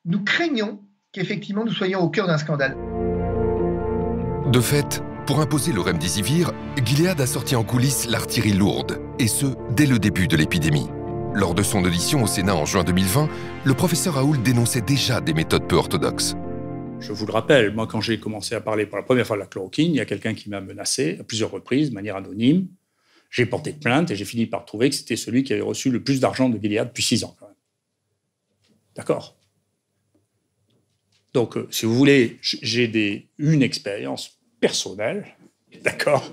nous craignons qu'effectivement nous soyons au cœur d'un scandale. De fait, pour imposer le remdesivir, Gilead a sorti en coulisses l'artillerie lourde, et ce, dès le début de l'épidémie. Lors de son audition au Sénat en juin 2020, le professeur Raoult dénonçait déjà des méthodes peu orthodoxes. Je vous le rappelle, moi quand j'ai commencé à parler pour la première fois de la chloroquine, il y a quelqu'un qui m'a menacé à plusieurs reprises, de manière anonyme. J'ai porté plainte et j'ai fini par trouver que c'était celui qui avait reçu le plus d'argent de Gilead depuis 6 ans. Quand même. D'accord? Donc, si vous voulez, j'ai une expérience personnelle, d'accord,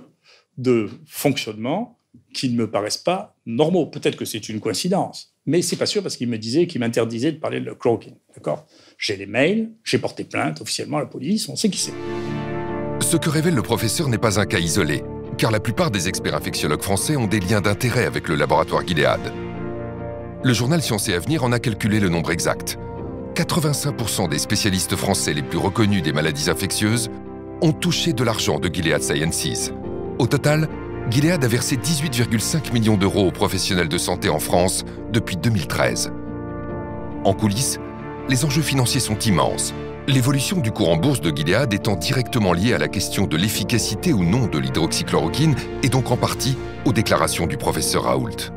de fonctionnement qui ne me paraissent pas normaux. Peut-être que c'est une coïncidence, mais c'est pas sûr parce qu'il me disait, qu'il m'interdisait de parler de la chloroquine, d'accord? J'ai les mails, j'ai porté plainte officiellement à la police, on sait qui c'est. Ce que révèle le professeur n'est pas un cas isolé, car la plupart des experts infectiologues français ont des liens d'intérêt avec le laboratoire Gilead. Le journal Science et Avenir en a calculé le nombre exact. 85% des spécialistes français les plus reconnus des maladies infectieuses ont touché de l'argent de Gilead Sciences. Au total, Gilead a versé 18,5 millions d'euros aux professionnels de santé en France depuis 2013. En coulisses, les enjeux financiers sont immenses. L'évolution du cours en bourse de Gilead étant directement liée à la question de l'efficacité ou non de l'hydroxychloroquine et donc en partie aux déclarations du professeur Raoult.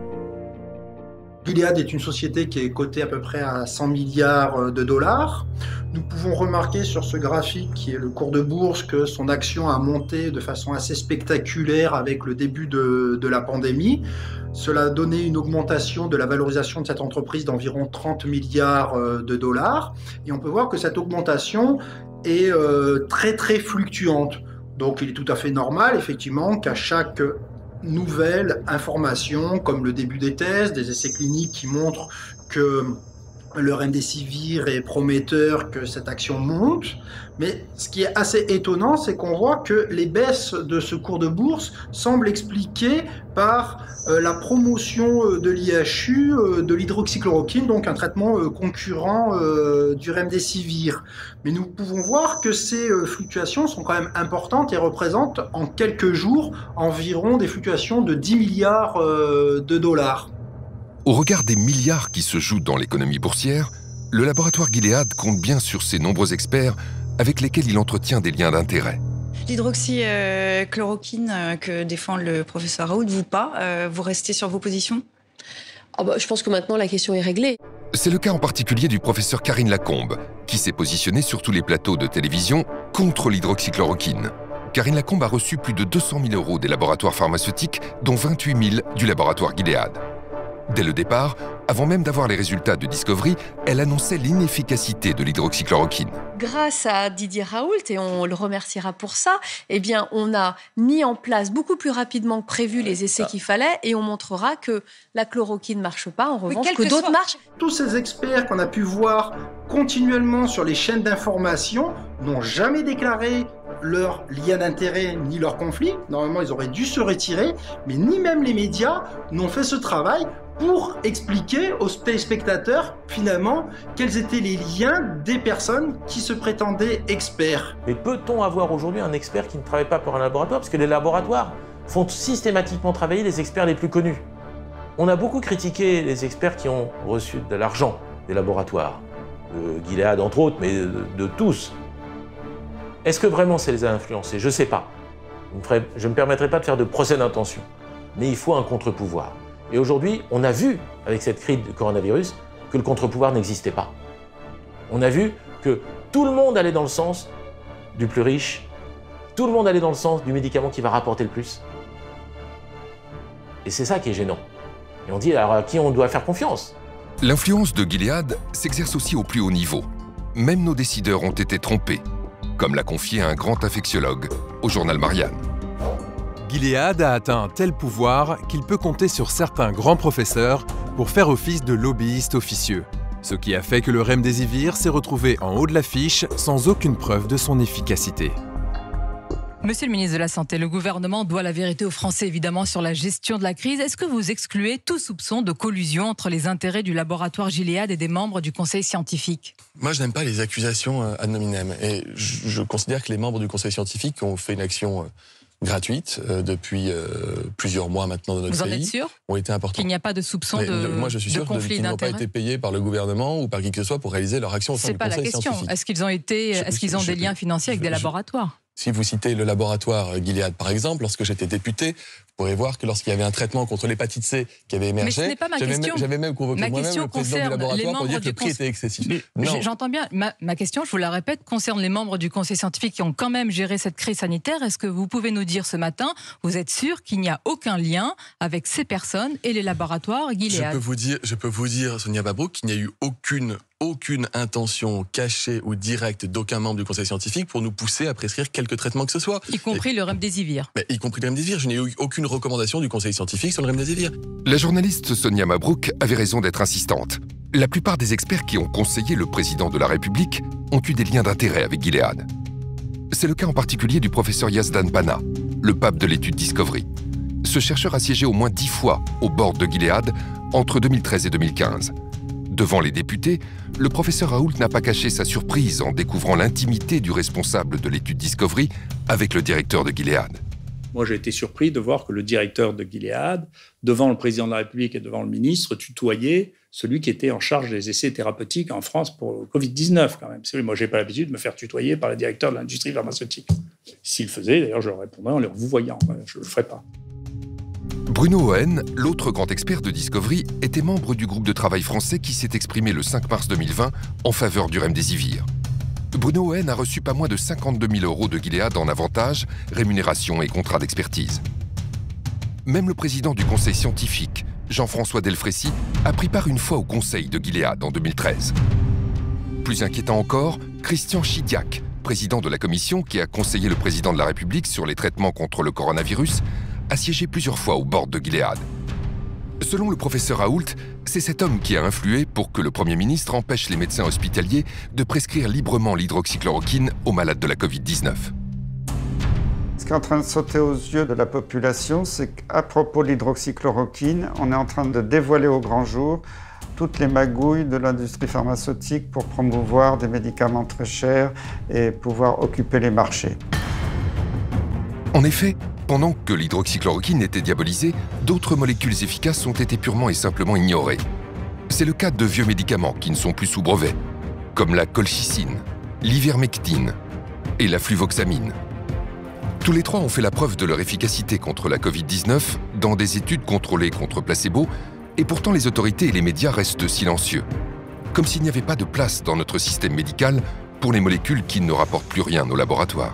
Gilead est une société qui est cotée à peu près à 100 milliards de dollars. Nous pouvons remarquer sur ce graphique qui est le cours de bourse que son action a monté de façon assez spectaculaire avec le début de la pandémie. Cela a donné une augmentation de la valorisation de cette entreprise d'environ 30 milliards de dollars. Et on peut voir que cette augmentation est très très fluctuante. Donc il est tout à fait normal effectivement qu'à chaque nouvelle information, comme le début des tests, des essais cliniques qui montrent que le remdesivir est prometteur, que cette action monte. Mais ce qui est assez étonnant, c'est qu'on voit que les baisses de ce cours de bourse semblent expliquées par la promotion de l'IHU, de l'hydroxychloroquine, donc un traitement concurrent du remdesivir. Mais nous pouvons voir que ces fluctuations sont quand même importantes et représentent en quelques jours environ des fluctuations de 10 milliards de dollars. Au regard des milliards qui se jouent dans l'économie boursière, le laboratoire Gilead compte bien sur ses nombreux experts avec lesquels il entretient des liens d'intérêt. L'hydroxychloroquine que défend le professeur Raoult, vous pas, vous restez sur vos positions ? Je pense que maintenant la question est réglée. C'est le cas en particulier du professeur Karine Lacombe, qui s'est positionnée sur tous les plateaux de télévision contre l'hydroxychloroquine. Karine Lacombe a reçu plus de 200 000 € des laboratoires pharmaceutiques, dont 28 000 du laboratoire Gilead. Dès le départ, avant même d'avoir les résultats de Discovery, elle annonçait l'inefficacité de l'hydroxychloroquine. Grâce à Didier Raoult, et on le remerciera pour ça, on a mis en place beaucoup plus rapidement que prévu les essais qu'il fallait et on montrera que la chloroquine ne marche pas, en revanche, que d'autres marchent. Tous ces experts qu'on a pu voir continuellement sur les chaînes d'information n'ont jamais déclaré leur lien d'intérêt ni leur conflit. Normalement, ils auraient dû se retirer, mais ni même les médias n'ont fait ce travail pour expliquer aux téléspectateurs, finalement, quels étaient les liens des personnes qui se prétendaient experts. Mais peut-on avoir aujourd'hui un expert qui ne travaille pas pour un laboratoire? Parce que les laboratoires font systématiquement travailler les experts les plus connus. On a beaucoup critiqué les experts qui ont reçu de l'argent des laboratoires, de Gilead entre autres, mais de tous. Est-ce que vraiment ça les a influencés? Je ne sais pas. Je ne me permettrai pas de faire de procès d'intention. Mais il faut un contre-pouvoir. Et aujourd'hui, on a vu, avec cette crise du coronavirus, que le contre-pouvoir n'existait pas. On a vu que tout le monde allait dans le sens du plus riche, tout le monde allait dans le sens du médicament qui va rapporter le plus. Et c'est ça qui est gênant. Et on dit alors à qui on doit faire confiance? L'influence de Gilead s'exerce aussi au plus haut niveau. Même nos décideurs ont été trompés, comme l'a confié un grand infectiologue au journal Marianne. Gilead a atteint un tel pouvoir qu'il peut compter sur certains grands professeurs pour faire office de lobbyiste officieux. Ce qui a fait que le remdesivir s'est retrouvé en haut de l'affiche sans aucune preuve de son efficacité. Monsieur le ministre de la Santé, le gouvernement doit la vérité aux Français évidemment sur la gestion de la crise. Est-ce que vous excluez tout soupçon de collusion entre les intérêts du laboratoire Gilead et des membres du conseil scientifique? Moi, je n'aime pas les accusations ad hominem. Et je considère que les membres du conseil scientifique ont fait une action gratuite depuis plusieurs mois maintenant dans notre pays. Vous en êtes sûr? Ont été importants. Qu'il n'y a pas de soupçon moi, je suis sûr qu'ils n'ont pas été payés par le gouvernement ou par qui que ce soit pour réaliser leur action au sein du conseil scientifique. C'est pas la question. Est-ce qu'ils ont des liens financiers avec des laboratoires? Si vous citez le laboratoire Gilead, par exemple, lorsque j'étais député, vous pourrez voir que lorsqu'il y avait un traitement contre l'hépatite C qui avait émergé, mais ce n'est pas ma question. J'avais même convoqué moi-même le président du laboratoire pour dire que le prix était excessif. J'entends bien. Ma question, je vous la répète, concerne les membres du conseil scientifique qui ont quand même géré cette crise sanitaire. Est-ce que vous pouvez nous dire ce matin, vous êtes sûr qu'il n'y a aucun lien avec ces personnes et les laboratoires Gilead? Je peux vous dire, Sonia Mabrouk, qu'il n'y a eu aucune intention cachée ou directe d'aucun membre du conseil scientifique pour nous pousser à prescrire quelque traitement que ce soit. Y compris le remdesivir. Y compris le remdesivir. Je n'ai eu aucune recommandation du conseil scientifique sur le remdesivir. La journaliste Sonia Mabrouk avait raison d'être insistante. La plupart des experts qui ont conseillé le président de la République ont eu des liens d'intérêt avec Gilead. C'est le cas en particulier du professeur Yazdan Pana, le pape de l'étude Discovery. Ce chercheur a siégé au moins 10 fois au board de Gilead entre 2013 et 2015. Devant les députés, le professeur Raoult n'a pas caché sa surprise en découvrant l'intimité du responsable de l'étude Discovery avec le directeur de Gilead. Moi, j'ai été surpris de voir que le directeur de Gilead, devant le président de la République et devant le ministre, tutoyait celui qui était en charge des essais thérapeutiques en France pour le Covid-19, quand même. Moi, je n'ai pas l'habitude de me faire tutoyer par le directeur de l'industrie pharmaceutique. S'il le faisait, d'ailleurs, je leur répondrais en leur vouvoyant. Je ne le ferai pas. Bruno Ohen, l'autre grand expert de Discovery, était membre du groupe de travail français qui s'est exprimé le 5 mars 2020 en faveur du remdesivir. Bruno Ohen a reçu pas moins de 52 000 € de Gilead en avantages, rémunération et contrats d'expertise. Même le président du conseil scientifique, Jean-François Delfrécy, a pris part une fois au conseil de Gilead en 2013. Plus inquiétant encore, Christian Chidiac, président de la commission qui a conseillé le président de la République sur les traitements contre le coronavirus, a siégé plusieurs fois au board de Gilead. Selon le professeur Raoult, c'est cet homme qui a influé pour que le Premier ministre empêche les médecins hospitaliers de prescrire librement l'hydroxychloroquine aux malades de la Covid-19. Ce qui est en train de sauter aux yeux de la population, c'est qu'à propos de l'hydroxychloroquine, on est en train de dévoiler au grand jour toutes les magouilles de l'industrie pharmaceutique pour promouvoir des médicaments très chers et pouvoir occuper les marchés. En effet, pendant que l'hydroxychloroquine était diabolisée, d'autres molécules efficaces ont été purement et simplement ignorées. C'est le cas de vieux médicaments qui ne sont plus sous brevet, comme la colchicine, l'ivermectine et la fluvoxamine. Tous les trois ont fait la preuve de leur efficacité contre la Covid-19 dans des études contrôlées contre placebo, et pourtant les autorités et les médias restent silencieux, comme s'il n'y avait pas de place dans notre système médical pour les molécules qui ne rapportent plus rien aux laboratoires.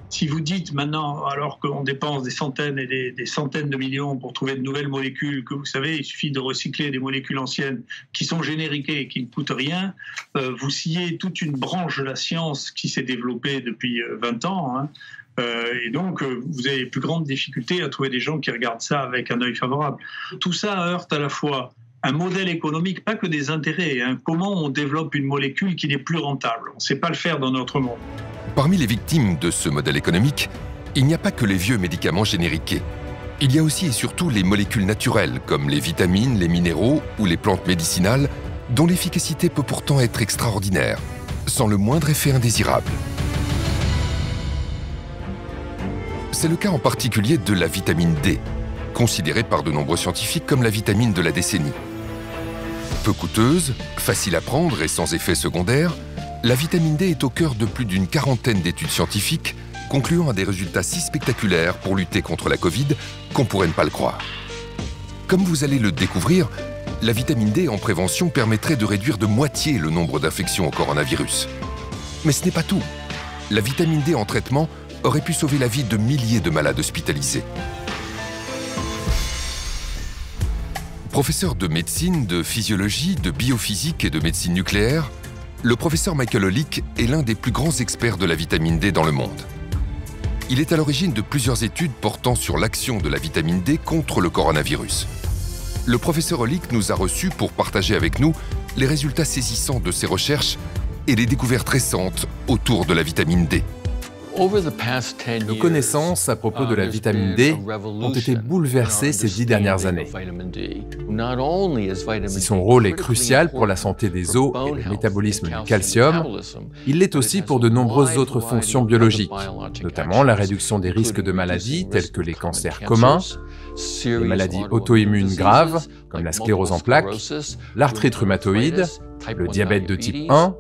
Si vous dites maintenant, alors qu'on dépense des centaines et des centaines de millions pour trouver de nouvelles molécules, que vous savez, il suffit de recycler des molécules anciennes qui sont génériquées et qui ne coûtent rien, vous sciez toute une branche de la science qui s'est développée depuis 20 ans, hein. Et donc, vous avez les plus grandes difficultés à trouver des gens qui regardent ça avec un œil favorable. Tout ça heurte à la fois un modèle économique, pas que des intérêts, hein. Comment on développe une molécule qui n'est plus rentable? On ne sait pas le faire dans notre monde. Parmi les victimes de ce modèle économique, il n'y a pas que les vieux médicaments génériqués. Il y a aussi et surtout les molécules naturelles, comme les vitamines, les minéraux ou les plantes médicinales, dont l'efficacité peut pourtant être extraordinaire, sans le moindre effet indésirable. C'est le cas en particulier de la vitamine D, considérée par de nombreux scientifiques comme la vitamine de la décennie. Peu coûteuse, facile à prendre et sans effet secondaire, la vitamine D est au cœur de plus d'une quarantaine d'études scientifiques concluant à des résultats si spectaculaires pour lutter contre la Covid qu'on pourrait ne pas le croire. Comme vous allez le découvrir, la vitamine D en prévention permettrait de réduire de moitié le nombre d'infections au coronavirus. Mais ce n'est pas tout. La vitamine D en traitement aurait pu sauver la vie de milliers de malades hospitalisés. Professeur de médecine, de physiologie, de biophysique et de médecine nucléaire, le professeur Michael Holick est l'un des plus grands experts de la vitamine D dans le monde. Il est à l'origine de plusieurs études portant sur l'action de la vitamine D contre le coronavirus. Le professeur Holick nous a reçus pour partager avec nous les résultats saisissants de ses recherches et les découvertes récentes autour de la vitamine D. Nos connaissances à propos de la vitamine D ont été bouleversées ces 10 dernières années. Si son rôle est crucial pour la santé des os et le métabolisme du calcium, il l'est aussi pour de nombreuses autres fonctions biologiques, notamment la réduction des risques de maladies telles que les cancers communs, les maladies auto-immunes graves comme la sclérose en plaques, l'arthrite rhumatoïde, le diabète de type 1,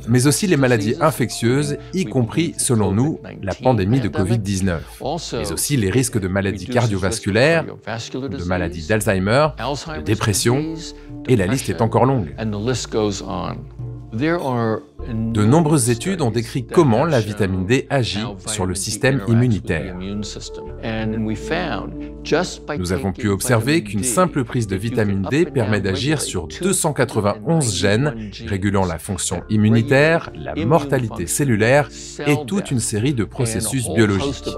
mais aussi les maladies infectieuses, y compris, selon nous, la pandémie de Covid-19, mais aussi les risques de maladies cardiovasculaires, de maladies d'Alzheimer, de dépression, et la liste est encore longue. De nombreuses études ont décrit comment la vitamine D agit sur le système immunitaire. Nous avons pu observer qu'une simple prise de vitamine D permet d'agir sur 291 gènes régulant la fonction immunitaire, la mortalité cellulaire et toute une série de processus biologiques.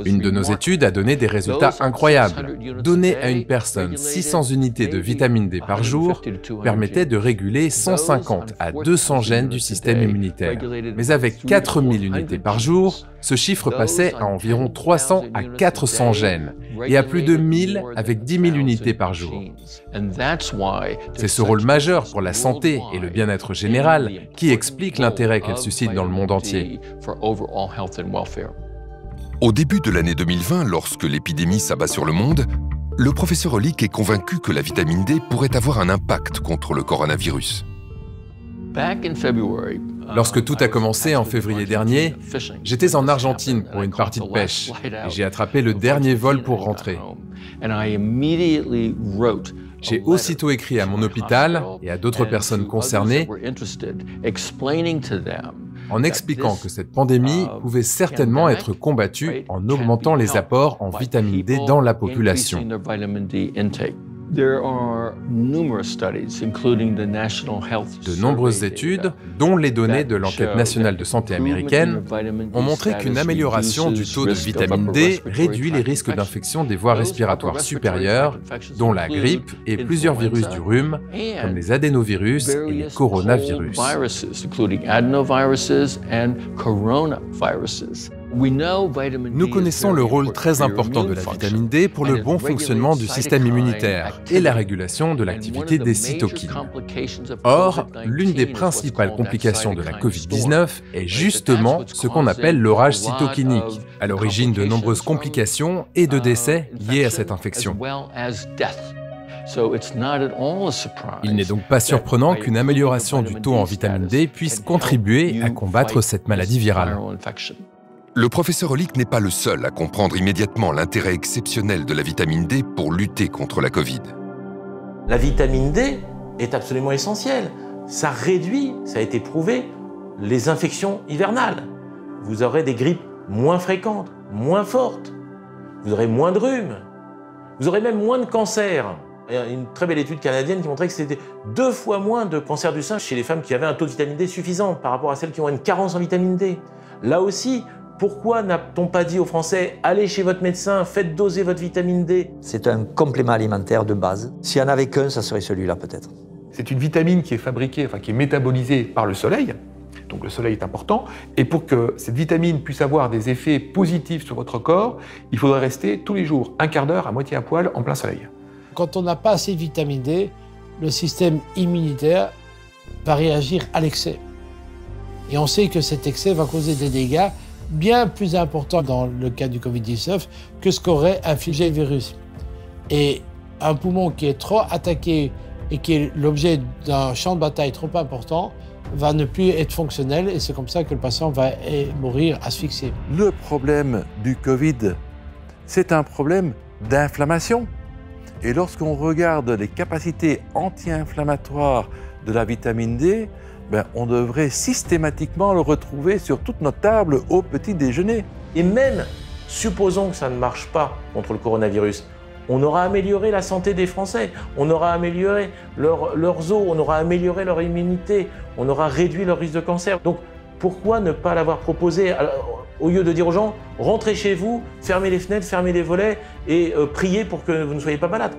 Une de nos études a donné des résultats incroyables. Donner à une personne 600 unités de vitamine D par jour permettait de réguler 150 à 200 gènes du système immunitaire. Mais avec 4000 unités par jour, ce chiffre passait à environ 300 à 400 gènes et à plus de 1000 avec 10 000 unités par jour. C'est ce rôle majeur pour la santé et le bien-être général qui explique l'intérêt qu'elle suscite dans le monde entier. Au début de l'année 2020, lorsque l'épidémie s'abat sur le monde, le professeur Holick est convaincu que la vitamine D pourrait avoir un impact contre le coronavirus. Lorsque tout a commencé en février dernier, j'étais en Argentine pour une partie de pêche et j'ai attrapé le dernier vol pour rentrer. J'ai aussitôt écrit à mon hôpital et à d'autres personnes concernées en expliquant que cette pandémie pouvait certainement être combattue en augmentant les apports en vitamine D dans la population. De nombreuses études, dont les données de l'enquête nationale de santé américaine, ont montré qu'une amélioration du taux de vitamine D réduit les risques d'infection des voies respiratoires supérieures, dont la grippe et plusieurs virus du rhume, comme les adénovirus et les coronavirus. Nous connaissons le rôle très important de la vitamine D pour le bon fonctionnement du système immunitaire et la régulation de l'activité des cytokines. Or, l'une des principales complications de la Covid-19 est justement ce qu'on appelle l'orage cytokinique, à l'origine de nombreuses complications et de décès liés à cette infection. Il n'est donc pas surprenant qu'une amélioration du taux en vitamine D puisse contribuer à combattre cette maladie virale. Le professeur Hollick n'est pas le seul à comprendre immédiatement l'intérêt exceptionnel de la vitamine D pour lutter contre la Covid. La vitamine D est absolument essentielle. Ça réduit, ça a été prouvé, les infections hivernales. Vous aurez des grippes moins fréquentes, moins fortes. Vous aurez moins de rhume. Vous aurez même moins de cancers. Il y a une très belle étude canadienne qui montrait que c'était 2 fois moins de cancer du sein chez les femmes qui avaient un taux de vitamine D suffisant par rapport à celles qui ont une carence en vitamine D. Là aussi, pourquoi n'a-t-on pas dit aux Français « Allez chez votre médecin, faites doser votre vitamine D ». C'est un complément alimentaire de base. S'il n'y en avait qu'un, ça serait celui-là peut-être. C'est une vitamine qui est fabriquée, qui est métabolisée par le soleil. Donc le soleil est important. Et pour que cette vitamine puisse avoir des effets positifs sur votre corps, il faudrait rester tous les jours, un quart d'heure à moitié à poil en plein soleil. Quand on n'a pas assez de vitamine D, le système immunitaire va réagir à l'excès. Et on sait que cet excès va causer des dégâts bien plus importants dans le cas du Covid-19 que ce qu'aurait infligé le virus. Et un poumon qui est trop attaqué et qui est l'objet d'un champ de bataille trop important va ne plus être fonctionnel et c'est comme ça que le patient va mourir asphyxié. Le problème du Covid, c'est un problème d'inflammation. Et lorsqu'on regarde les capacités anti-inflammatoires de la vitamine D, on devrait systématiquement le retrouver sur toute notre table au petit déjeuner. Et même, supposons que ça ne marche pas contre le coronavirus, on aura amélioré la santé des Français, on aura amélioré leurs os, on aura amélioré leur immunité, on aura réduit leur risque de cancer. Donc pourquoi ne pas l'avoir proposé au lieu de dire aux gens « rentrez chez vous, fermez les fenêtres, fermez les volets et priez pour que vous ne soyez pas malade ».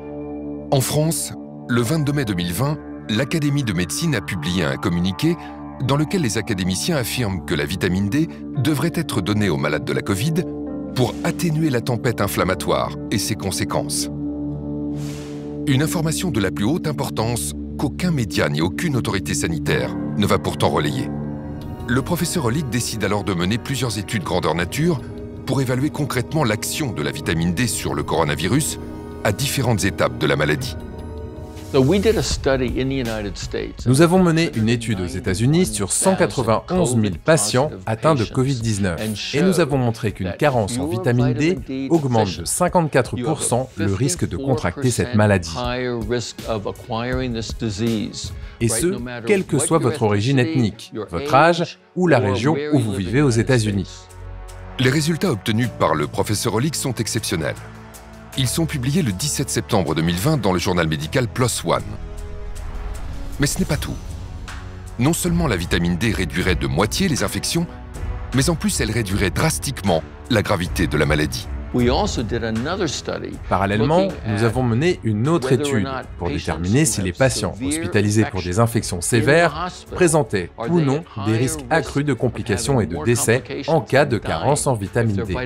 En France, le 22 mai 2020, l'Académie de médecine a publié un communiqué dans lequel les académiciens affirment que la vitamine D devrait être donnée aux malades de la Covid pour atténuer la tempête inflammatoire et ses conséquences. Une information de la plus haute importance qu'aucun média ni aucune autorité sanitaire ne va pourtant relayer. Le professeur Hollick décide alors de mener plusieurs études grandeur nature pour évaluer concrètement l'action de la vitamine D sur le coronavirus à différentes étapes de la maladie. Nous avons mené une étude aux États-Unis sur 191 000 patients atteints de Covid-19 et nous avons montré qu'une carence en vitamine D augmente de 54% le risque de contracter cette maladie. Et ce, quelle que soit votre origine ethnique, votre âge ou la région où vous vivez aux États-Unis. Les résultats obtenus par le professeur Hollick sont exceptionnels. Ils sont publiés le 17 septembre 2020 dans le journal médical PLOS ONE. Mais ce n'est pas tout. Non seulement la vitamine D réduirait de moitié les infections, mais en plus elle réduirait drastiquement la gravité de la maladie. Parallèlement, nous avons mené une autre étude pour déterminer si les patients hospitalisés pour des infections sévères présentaient ou non des risques accrus de complications et de décès en cas de carence en vitamine D.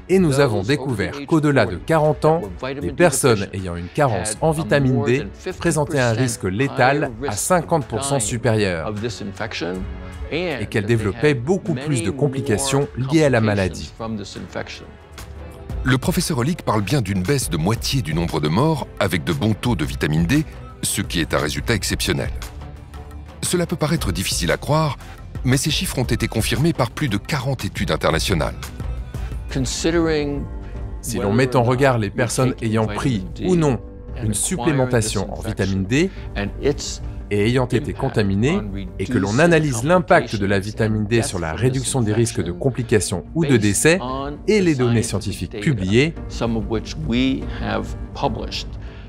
Et nous avons découvert qu'au-delà de 40 ans, les personnes ayant une carence en vitamine D présentaient un risque létal à 50% supérieur et qu'elles développaient beaucoup plus de complications liées à la maladie. Le professeur Hollick parle bien d'une baisse de moitié du nombre de morts avec de bons taux de vitamine D, ce qui est un résultat exceptionnel. Cela peut paraître difficile à croire, mais ces chiffres ont été confirmés par plus de 40 études internationales. Si l'on met en regard les personnes ayant pris ou non une supplémentation en vitamine D et ayant été contaminés, et que l'on analyse l'impact de la vitamine D sur la réduction des risques de complications ou de décès et les données scientifiques publiées,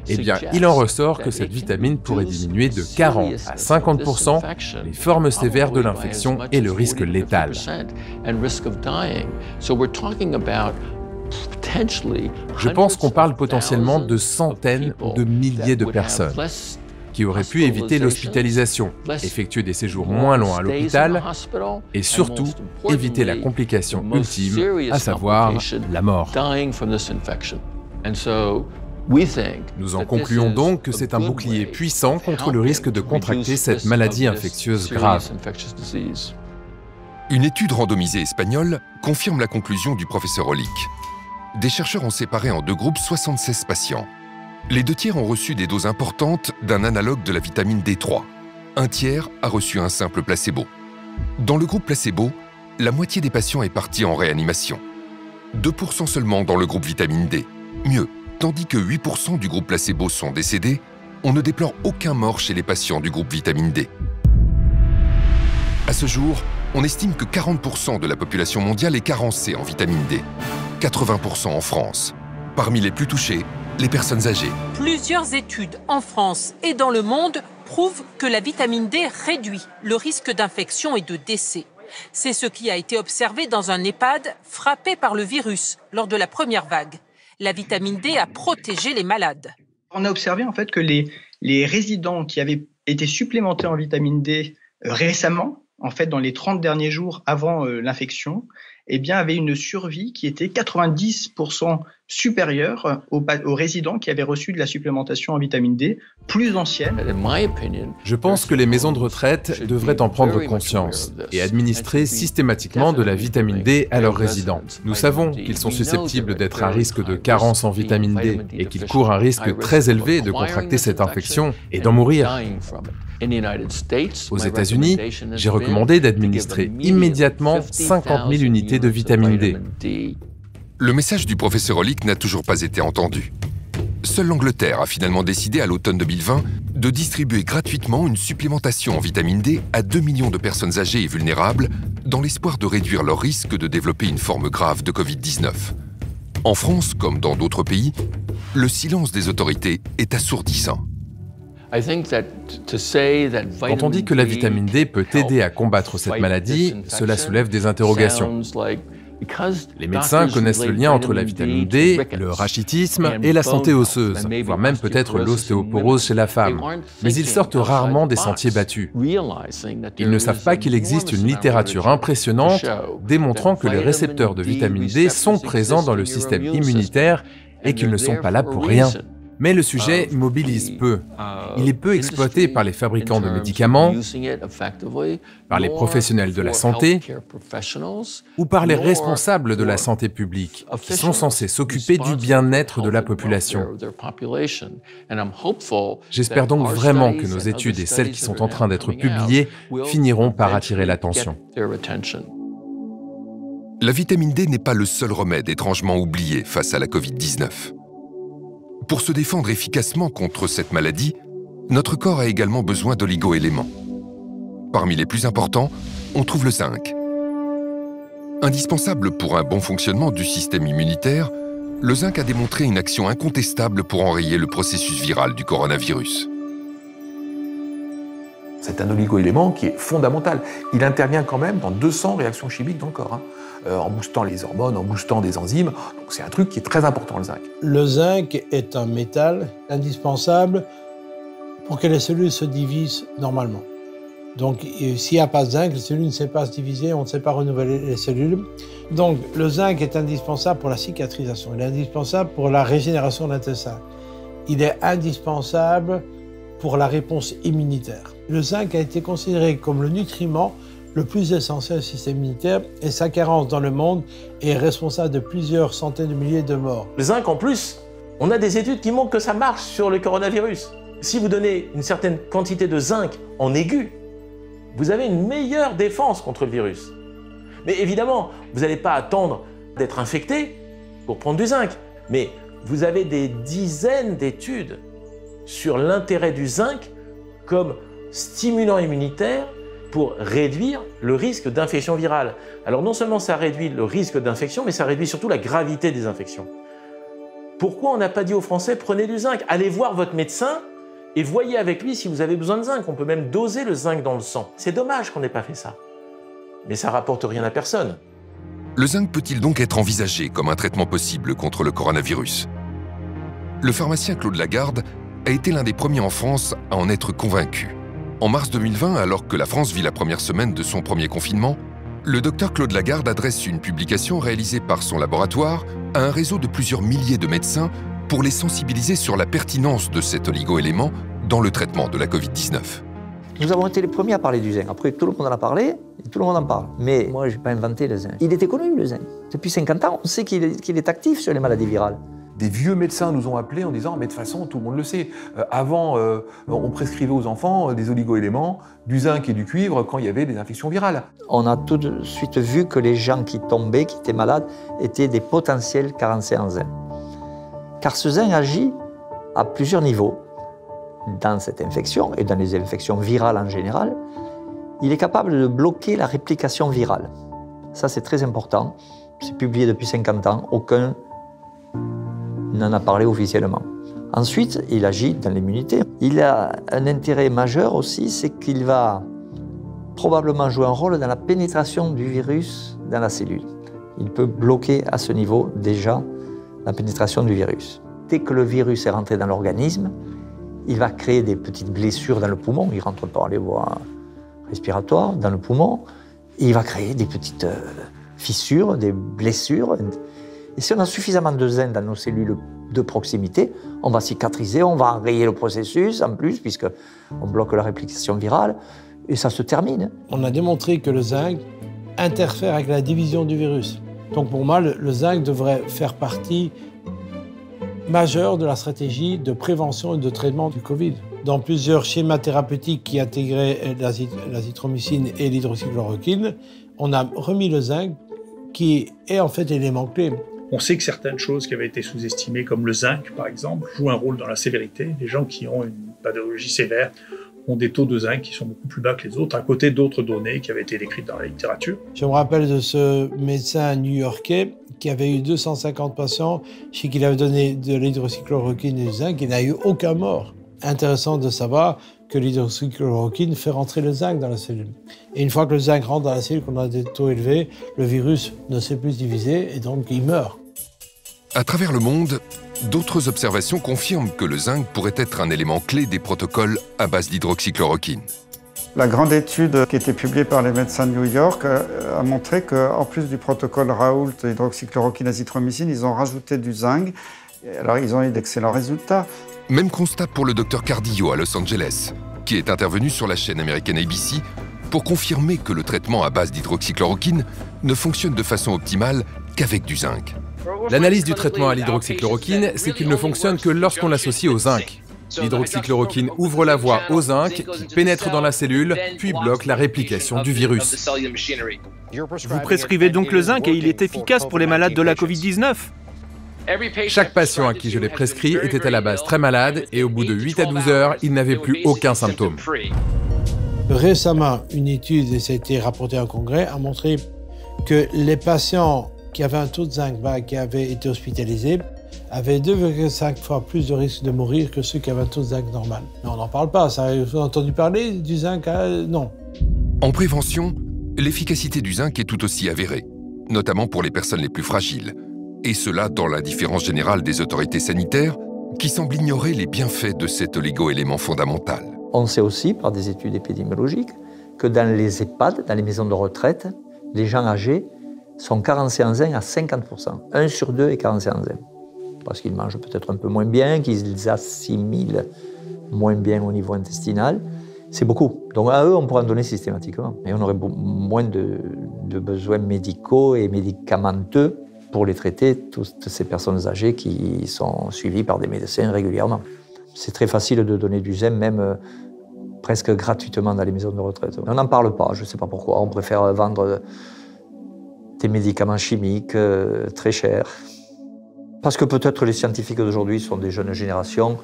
eh bien, il en ressort que cette vitamine pourrait diminuer de 40 à 50% les formes sévères de l'infection et le risque létal. Je pense qu'on parle potentiellement de centaines ou de milliers de personnes qui auraient pu éviter l'hospitalisation, effectuer des séjours moins longs à l'hôpital et surtout éviter la complication ultime, à savoir la mort. Nous en concluons donc que c'est un bouclier puissant contre le risque de contracter cette maladie infectieuse grave. Une étude randomisée espagnole confirme la conclusion du professeur Hollick. Des chercheurs ont séparé en 2 groupes 76 patients. Les 2 tiers ont reçu des doses importantes d'un analogue de la vitamine D3. Un tiers a reçu un simple placebo. Dans le groupe placebo, la moitié des patients est partie en réanimation. 2% seulement dans le groupe vitamine D. Mieux, tandis que 8% du groupe placebo sont décédés, on ne déplore aucun mort chez les patients du groupe vitamine D. À ce jour, on estime que 40% de la population mondiale est carencée en vitamine D, 80% en France. Parmi les plus touchés, les personnes âgées. Plusieurs études en France et dans le monde prouvent que la vitamine D réduit le risque d'infection et de décès. C'est ce qui a été observé dans un EHPAD frappé par le virus lors de la première vague. La vitamine D a protégé les malades. On a observé en fait que les résidents qui avaient été supplémentés en vitamine D récemment, en fait dans les 30 derniers jours avant l'infection, eh bien avaient une survie qui était 90% supérieure aux résidents qui avaient reçu de la supplémentation en vitamine D plus ancienne. Je pense que les maisons de retraite devraient en prendre conscience et administrer systématiquement de la vitamine D à leurs résidents. Nous savons qu'ils sont susceptibles d'être à risque de carence en vitamine D et qu'ils courent un risque très élevé de contracter cette infection et d'en mourir. Aux États-Unis, j'ai recommandé d'administrer immédiatement 50 000 unités de vitamine D. Le message du professeur Hollick n'a toujours pas été entendu. Seule l'Angleterre a finalement décidé à l'automne 2020 de distribuer gratuitement une supplémentation en vitamine D à 2 millions de personnes âgées et vulnérables dans l'espoir de réduire leur risque de développer une forme grave de Covid-19. En France, comme dans d'autres pays, le silence des autorités est assourdissant. Quand on dit que la vitamine D peut aider à combattre cette maladie, cela soulève des interrogations. Les médecins connaissent le lien entre la vitamine D, le rachitisme et la santé osseuse, voire même peut-être l'ostéoporose chez la femme. Mais ils sortent rarement des sentiers battus. Ils ne savent pas qu'il existe une littérature impressionnante démontrant que les récepteurs de vitamine D sont présents dans le système immunitaire et qu'ils ne sont pas là pour rien. Mais le sujet mobilise peu. Il est peu exploité par les fabricants de médicaments, par les professionnels de la santé ou par les responsables de la santé publique, qui sont censés s'occuper du bien-être de la population. J'espère donc vraiment que nos études et celles qui sont en train d'être publiées finiront par attirer l'attention. La vitamine D n'est pas le seul remède étrangement oublié face à la Covid-19. Pour se défendre efficacement contre cette maladie, notre corps a également besoin d'oligo-éléments. Parmi les plus importants, on trouve le zinc. Indispensable pour un bon fonctionnement du système immunitaire, le zinc a démontré une action incontestable pour enrayer le processus viral du coronavirus. C'est un oligo-élément qui est fondamental. Il intervient quand même dans 200 réactions chimiques dans le corps, en boostant les hormones, en boostant des enzymes. Donc c'est un truc qui est très important, le zinc. Le zinc est un métal indispensable pour que les cellules se divisent normalement. Donc s'il n'y a pas de zinc, les cellules ne savent pas se diviser, on ne sait pas renouveler les cellules. Donc le zinc est indispensable pour la cicatrisation, il est indispensable pour la régénération de l'intestin. Il est indispensable pour la réponse immunitaire. Le zinc a été considéré comme le nutriment le plus essentiel du système immunitaire et sa carence dans le monde est responsable de plusieurs centaines de milliers de morts. Le zinc, en plus, on a des études qui montrent que ça marche sur le coronavirus. Si vous donnez une certaine quantité de zinc en aigu, vous avez une meilleure défense contre le virus. Mais évidemment, vous n'allez pas attendre d'être infecté pour prendre du zinc. Mais vous avez des dizaines d'études sur l'intérêt du zinc comme stimulant immunitaire pour réduire le risque d'infection virale. Alors non seulement ça réduit le risque d'infection, mais ça réduit surtout la gravité des infections. Pourquoi on n'a pas dit aux Français, prenez du zinc, allez voir votre médecin et voyez avec lui si vous avez besoin de zinc. On peut même doser le zinc dans le sang. C'est dommage qu'on n'ait pas fait ça. Mais ça rapporte rien à personne. Le zinc peut-il donc être envisagé comme un traitement possible contre le coronavirus? Le pharmacien Claude Lagarde a été l'un des premiers en France à en être convaincu. En mars 2020, alors que la France vit la première semaine de son premier confinement, le docteur Claude Lagarde adresse une publication réalisée par son laboratoire à un réseau de plusieurs milliers de médecins pour les sensibiliser sur la pertinence de cet oligo-élément dans le traitement de la Covid-19. Nous avons été les premiers à parler du zinc. Après, tout le monde en a parlé et tout le monde en parle. Mais moi, je n'ai pas inventé le zinc. Il était connu, le zinc. Depuis 50 ans, on sait qu'il est actif sur les maladies virales. Des vieux médecins nous ont appelés en disant « mais de toute façon, tout le monde le sait. Avant, on prescrivait aux enfants des oligo-éléments, du zinc et du cuivre quand il y avait des infections virales. » On a tout de suite vu que les gens qui tombaient, qui étaient malades, étaient des potentiels carencés en zinc. Car ce zinc agit à plusieurs niveaux. Dans cette infection, et dans les infections virales en général, il est capable de bloquer la réplication virale. Ça, c'est très important. C'est publié depuis 50 ans. Aucun n'en a parlé officiellement. Ensuite, il agit dans l'immunité. Il a un intérêt majeur aussi, c'est qu'il va probablement jouer un rôle dans la pénétration du virus dans la cellule. Il peut bloquer à ce niveau déjà la pénétration du virus. Dès que le virus est rentré dans l'organisme, il va créer des petites blessures dans le poumon. Il rentre par les voies respiratoires dans le poumon. Et il va créer des petites fissures, des blessures. Et si on a suffisamment de zinc dans nos cellules de proximité, on va cicatriser, on va enrayer le processus en plus, puisqu'on bloque la réplication virale, et ça se termine. On a démontré que le zinc interfère avec la division du virus. Donc pour moi, le zinc devrait faire partie majeure de la stratégie de prévention et de traitement du Covid. Dans plusieurs schémas thérapeutiques qui intégraient l'azithromycine et l'hydroxychloroquine, on a remis le zinc qui est en fait l'élément clé. On sait que certaines choses qui avaient été sous-estimées, comme le zinc par exemple, jouent un rôle dans la sévérité. Les gens qui ont une pathologie sévère ont des taux de zinc qui sont beaucoup plus bas que les autres, à côté d'autres données qui avaient été décrites dans la littérature. Je me rappelle de ce médecin new-yorkais qui avait eu 250 patients chez qui il avait donné de l'hydroxychloroquine et du zinc, il n'a eu aucun mort. Intéressant de savoir que l'hydroxychloroquine fait rentrer le zinc dans la cellule. Et une fois que le zinc rentre dans la cellule, qu'on a des taux élevés, le virus ne sait plus se diviser et donc il meurt. À travers le monde, d'autres observations confirment que le zinc pourrait être un élément clé des protocoles à base d'hydroxychloroquine. La grande étude qui a été publiée par les médecins de New York a montré qu'en plus du protocole Raoult, hydroxychloroquine, azithromycine, ils ont rajouté du zinc. Alors ils ont eu d'excellents résultats. Même constat pour le docteur Cardillo à Los Angeles, qui est intervenu sur la chaîne américaine ABC pour confirmer que le traitement à base d'hydroxychloroquine ne fonctionne de façon optimale qu'avec du zinc. L'analyse du traitement à l'hydroxychloroquine, c'est qu'il ne fonctionne que lorsqu'on l'associe au zinc. L'hydroxychloroquine ouvre la voie au zinc, qui pénètre dans la cellule, puis bloque la réplication du virus. Vous prescrivez donc le zinc et il est efficace pour les malades de la Covid-19 ? Chaque patient à qui je l'ai prescrit était à la base très malade et au bout de 8 à 12 heures, il n'avait plus aucun symptôme. Récemment, une étude, et ça a été rapporté en congrès, a montré que les patients qui avaient un taux de zinc bas, qui avaient été hospitalisés, avaient 2,5 fois plus de risque de mourir que ceux qui avaient un taux de zinc normal. Mais on n'en parle pas, ça, vous avez entendu parler du zinc? Non. En prévention, l'efficacité du zinc est tout aussi avérée, notamment pour les personnes les plus fragiles. Et cela dans l'indifférence générale des autorités sanitaires qui semblent ignorer les bienfaits de cet oligo-élément fondamental. On sait aussi, par des études épidémiologiques, que dans les EHPAD, dans les maisons de retraite, les gens âgés sont carencés en zinc à 50%. 1 sur 2 est carencé en zinc. Parce qu'ils mangent peut-être un peu moins bien, qu'ils assimilent moins bien au niveau intestinal. C'est beaucoup. Donc à eux, on pourrait en donner systématiquement. Et on aurait moins de besoins médicaux et médicamenteux pour les traiter, toutes ces personnes âgées qui sont suivies par des médecins régulièrement. C'est très facile de donner du zinc, même presque gratuitement dans les maisons de retraite. On n'en parle pas, je ne sais pas pourquoi. On préfère vendre des médicaments chimiques très chers. Parce que peut-être les scientifiques d'aujourd'hui sont des jeunes générations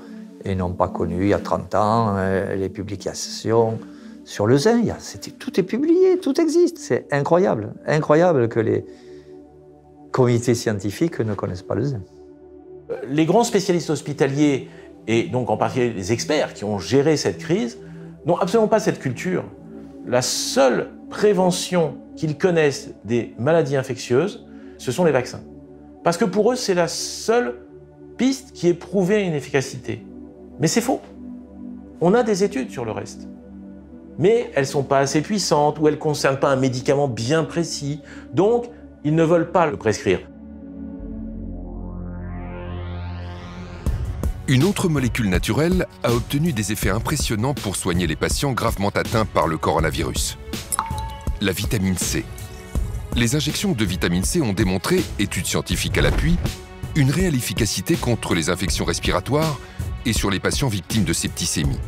et n'ont pas connu, il y a 30 ans, les publications sur le zinc. Tout est publié, tout existe. C'est incroyable. Incroyable que les comités scientifiques ne connaissent pas le zinc. Les grands spécialistes hospitaliers, et donc en particulier les experts qui ont géré cette crise, n'ont absolument pas cette culture. La seule prévention qu'ils connaissent des maladies infectieuses, ce sont les vaccins. Parce que pour eux, c'est la seule piste qui ait prouvé une efficacité. Mais c'est faux. On a des études sur le reste. Mais elles ne sont pas assez puissantes ou elles ne concernent pas un médicament bien précis. Donc, ils ne veulent pas le prescrire. Une autre molécule naturelle a obtenu des effets impressionnants pour soigner les patients gravement atteints par le coronavirus. La vitamine C. Les injections de vitamine C ont démontré, études scientifiques à l'appui, une réelle efficacité contre les infections respiratoires et sur les patients victimes de septicémie.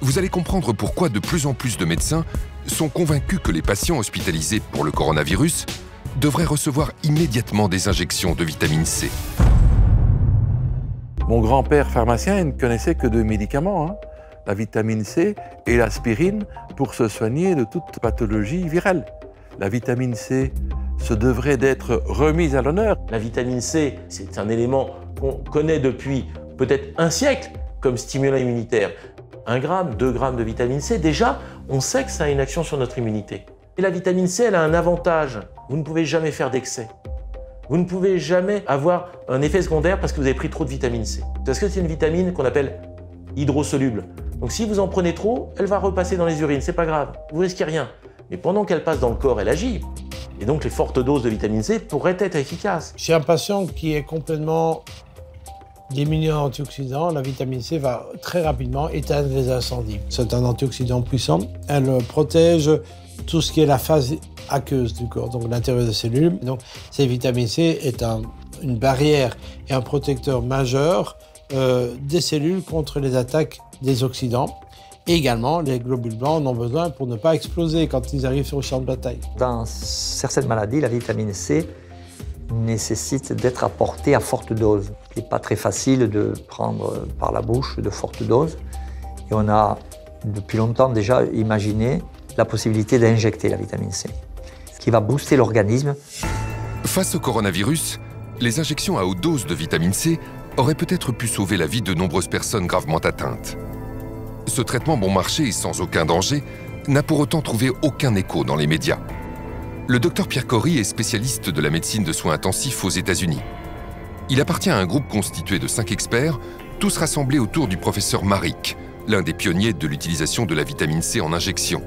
Vous allez comprendre pourquoi de plus en plus de médecins sont convaincus que les patients hospitalisés pour le coronavirus devraient recevoir immédiatement des injections de vitamine C. Mon grand-père pharmacien il ne connaissait que deux médicaments, la vitamine C et l'aspirine, pour se soigner de toute pathologie virale. La vitamine C se devrait d'être remise à l'honneur. La vitamine C, c'est un élément qu'on connaît depuis peut-être un siècle comme stimulant immunitaire. 1 gramme, 2 grammes de vitamine C, déjà, on sait que ça a une action sur notre immunité. Et la vitamine C, elle a un avantage. Vous ne pouvez jamais faire d'excès. Vous ne pouvez jamais avoir un effet secondaire parce que vous avez pris trop de vitamine C. Parce que c'est une vitamine qu'on appelle hydrosoluble. Donc si vous en prenez trop, elle va repasser dans les urines, c'est pas grave, vous risquez rien. Mais pendant qu'elle passe dans le corps, elle agit. Et donc les fortes doses de vitamine C pourraient être efficaces. Chez un patient qui est complètement diminué en antioxydants, la vitamine C va très rapidement éteindre les incendies. C'est un antioxydant puissant. Elle protège tout ce qui est la phase aqueuse du corps, donc l'intérieur des cellules. Donc cette vitamine C est une barrière et un protecteur majeur des cellules contre les attaques des oxydants. Et également, les globules blancs en ont besoin pour ne pas exploser quand ils arrivent sur le champ de bataille. Dans certaines maladies, la vitamine C nécessite d'être apportée à forte dose. Il n'est pas très facile de prendre par la bouche de fortes doses. Et on a depuis longtemps déjà imaginé la possibilité d'injecter la vitamine C, ce qui va booster l'organisme. Face au coronavirus, les injections à haute dose de vitamine C auraient peut-être pu sauver la vie de nombreuses personnes gravement atteintes. Ce traitement bon marché et sans aucun danger n'a pour autant trouvé aucun écho dans les médias. Le docteur Pierre Cory est spécialiste de la médecine de soins intensifs aux États-Unis. Il appartient à un groupe constitué de 5 experts, tous rassemblés autour du professeur Marik, l'un des pionniers de l'utilisation de la vitamine C en injection.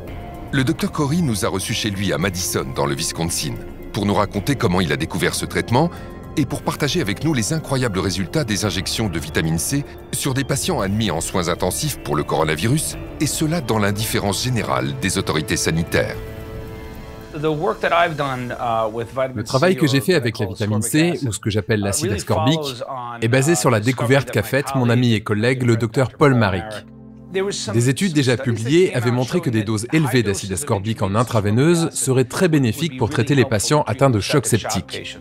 Le docteur Cory nous a reçus chez lui à Madison, dans le Wisconsin, pour nous raconter comment il a découvert ce traitement et pour partager avec nous les incroyables résultats des injections de vitamine C sur des patients admis en soins intensifs pour le coronavirus, et cela dans l'indifférence générale des autorités sanitaires. Le travail que j'ai fait avec la vitamine C, ou ce que j'appelle l'acide ascorbique, est basé sur la découverte qu'a faite mon ami et collègue le docteur Paul Marik. Des études déjà publiées avaient montré que des doses élevées d'acide ascorbique en intraveineuse seraient très bénéfiques pour traiter les patients atteints de choc septique.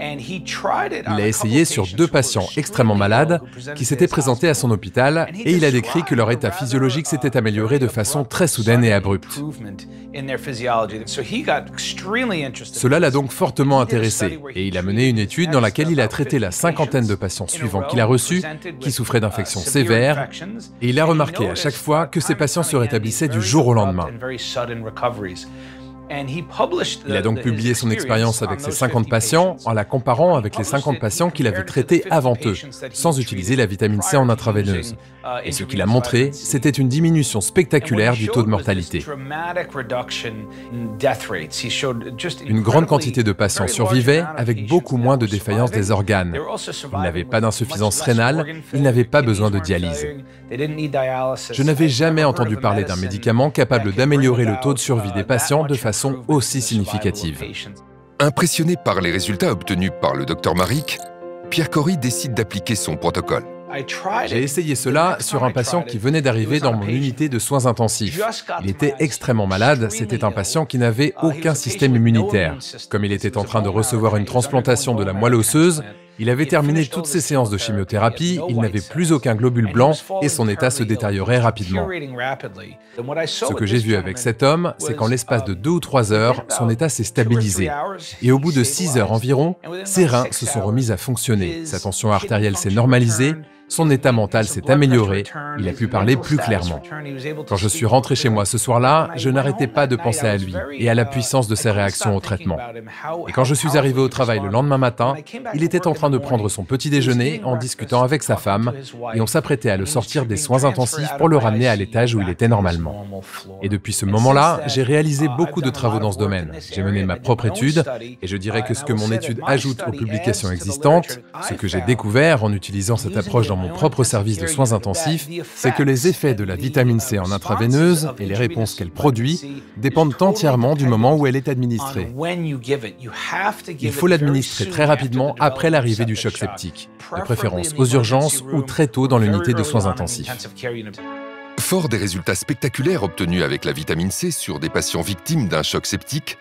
Il a essayé sur 2 patients extrêmement malades qui s'étaient présentés à son hôpital et il a décrit que leur état physiologique s'était amélioré de façon très soudaine et abrupte. Cela l'a donc fortement intéressé et il a mené une étude dans laquelle il a traité la 50aine de patients suivants qu'il a reçus qui souffraient d'infections sévères et il a remarqué à chaque fois que ces patients se rétablissaient du jour au lendemain. Il a donc publié son expérience avec ces 50 patients en la comparant avec les 50 patients qu'il avait traités avant eux, sans utiliser la vitamine C en intraveineuse. Et ce qu'il a montré, c'était une diminution spectaculaire du taux de mortalité. Une grande quantité de patients survivaient avec beaucoup moins de défaillance des organes. Ils n'avaient pas d'insuffisance rénale, ils n'avaient pas besoin de dialyse. Je n'avais jamais entendu parler d'un médicament capable d'améliorer le taux de survie des patients de façon aussi significative. Impressionné par les résultats obtenus par le docteur Marik, Pierre Cory décide d'appliquer son protocole. J'ai essayé cela sur un patient qui venait d'arriver dans mon unité de soins intensifs. Il était extrêmement malade, c'était un patient qui n'avait aucun système immunitaire. Comme il était en train de recevoir une transplantation de la moelle osseuse, Il avait terminé toutes ses séances de chimiothérapie, il n'avait plus aucun globule blanc et son état se détériorait rapidement. Ce que j'ai vu avec cet homme, c'est qu'en l'espace de 2 ou 3 heures, son état s'est stabilisé. Et au bout de 6 heures environ, ses reins se sont remis à fonctionner, sa tension artérielle s'est normalisée, son état mental s'est amélioré, il a pu parler plus clairement. Quand je suis rentré chez moi ce soir-là, je n'arrêtais pas de penser à lui et à la puissance de ses réactions au traitement. Et quand je suis arrivé au travail le lendemain matin, il était en train de prendre son petit déjeuner en discutant avec sa femme et on s'apprêtait à le sortir des soins intensifs pour le ramener à l'étage où il était normalement. Et depuis ce moment-là, j'ai réalisé beaucoup de travaux dans ce domaine. J'ai mené ma propre étude et je dirais que ce que mon étude ajoute aux publications existantes, ce que j'ai découvert en utilisant cette approche dans mon propre service de soins intensifs, c'est que les effets de la vitamine C en intraveineuse et les réponses qu'elle produit dépendent entièrement du moment où elle est administrée. Il faut l'administrer très rapidement après l'arrivée du choc septique, de préférence aux urgences ou très tôt dans l'unité de soins intensifs. Fort des résultats spectaculaires obtenus avec la vitamine C sur des patients victimes d'un choc septique,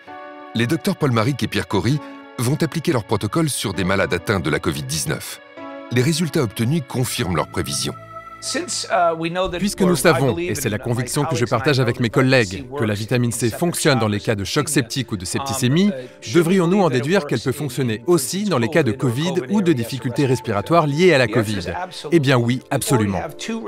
les docteurs Paul Marik et Pierre Cory vont appliquer leur protocole sur des malades atteints de la Covid-19. Les résultats obtenus confirment leurs prévisions. Puisque nous savons, et c'est la conviction que je partage avec mes collègues, que la vitamine C fonctionne dans les cas de choc septique ou de septicémie, devrions-nous en déduire qu'elle peut fonctionner aussi dans les cas de Covid ou de difficultés respiratoires liées à la Covid? Eh bien oui, absolument.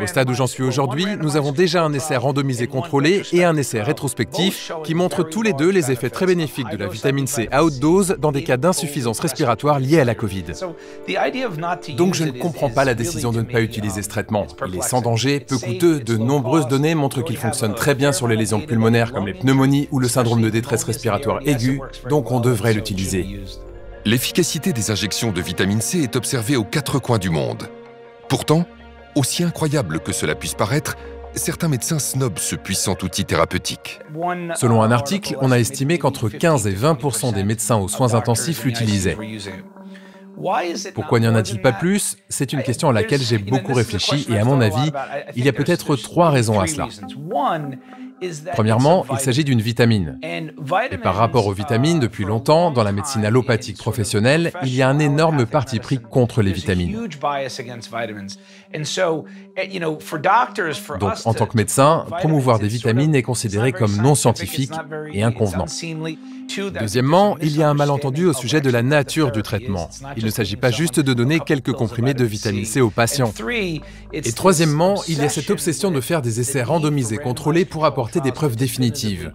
Au stade où j'en suis aujourd'hui, nous avons déjà un essai randomisé contrôlé et un essai rétrospectif qui montrent tous les deux les effets très bénéfiques de la vitamine C à haute dose dans des cas d'insuffisance respiratoire liés à la Covid. Donc je ne comprends pas la décision de ne pas utiliser ce traitement. Il est sans danger, peu coûteux, de nombreuses données montrent qu'il fonctionne très bien sur les lésions pulmonaires comme les pneumonies ou le syndrome de détresse respiratoire aiguë, donc on devrait l'utiliser. L'efficacité des injections de vitamine C est observée aux 4 coins du monde. Pourtant, aussi incroyable que cela puisse paraître, certains médecins snobent ce puissant outil thérapeutique. Selon un article, on a estimé qu'entre 15 et 20% des médecins aux soins intensifs l'utilisaient. Pourquoi n'y en a-t-il pas plus? C'est une question à laquelle j'ai beaucoup réfléchi et à mon avis, il y a peut-être 3 raisons à cela. Premièrement, il s'agit d'une vitamine. Et par rapport aux vitamines, depuis longtemps, dans la médecine allopathique professionnelle, il y a un énorme parti pris contre les vitamines. Donc, en tant que médecin, promouvoir des vitamines est considéré comme non scientifique et inconvenant. Deuxièmement, il y a un malentendu au sujet de la nature du traitement. Il ne s'agit pas juste de donner quelques comprimés de vitamine C aux patients. Et troisièmement, il y a cette obsession de faire des essais randomisés contrôlés pour apporter des preuves définitives.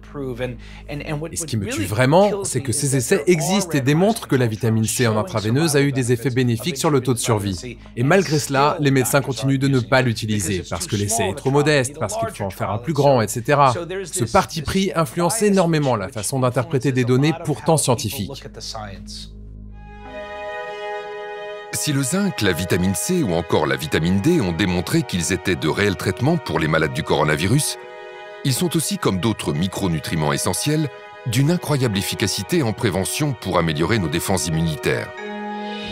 Et ce qui me tue vraiment, c'est que ces essais existent et démontrent que la vitamine C en intraveineuse a eu des effets bénéfiques sur le taux de survie. Et malgré cela, les médecins continuent de ne pas l'utiliser, parce que l'essai est trop modeste, parce qu'il faut en faire un plus grand, etc. Ce parti pris influence énormément la façon d'interpréter des données pourtant scientifiques. Si le zinc, la vitamine C ou encore la vitamine D ont démontré qu'ils étaient de réels traitements pour les malades du coronavirus, ils sont aussi, comme d'autres micronutriments essentiels, d'une incroyable efficacité en prévention pour améliorer nos défenses immunitaires.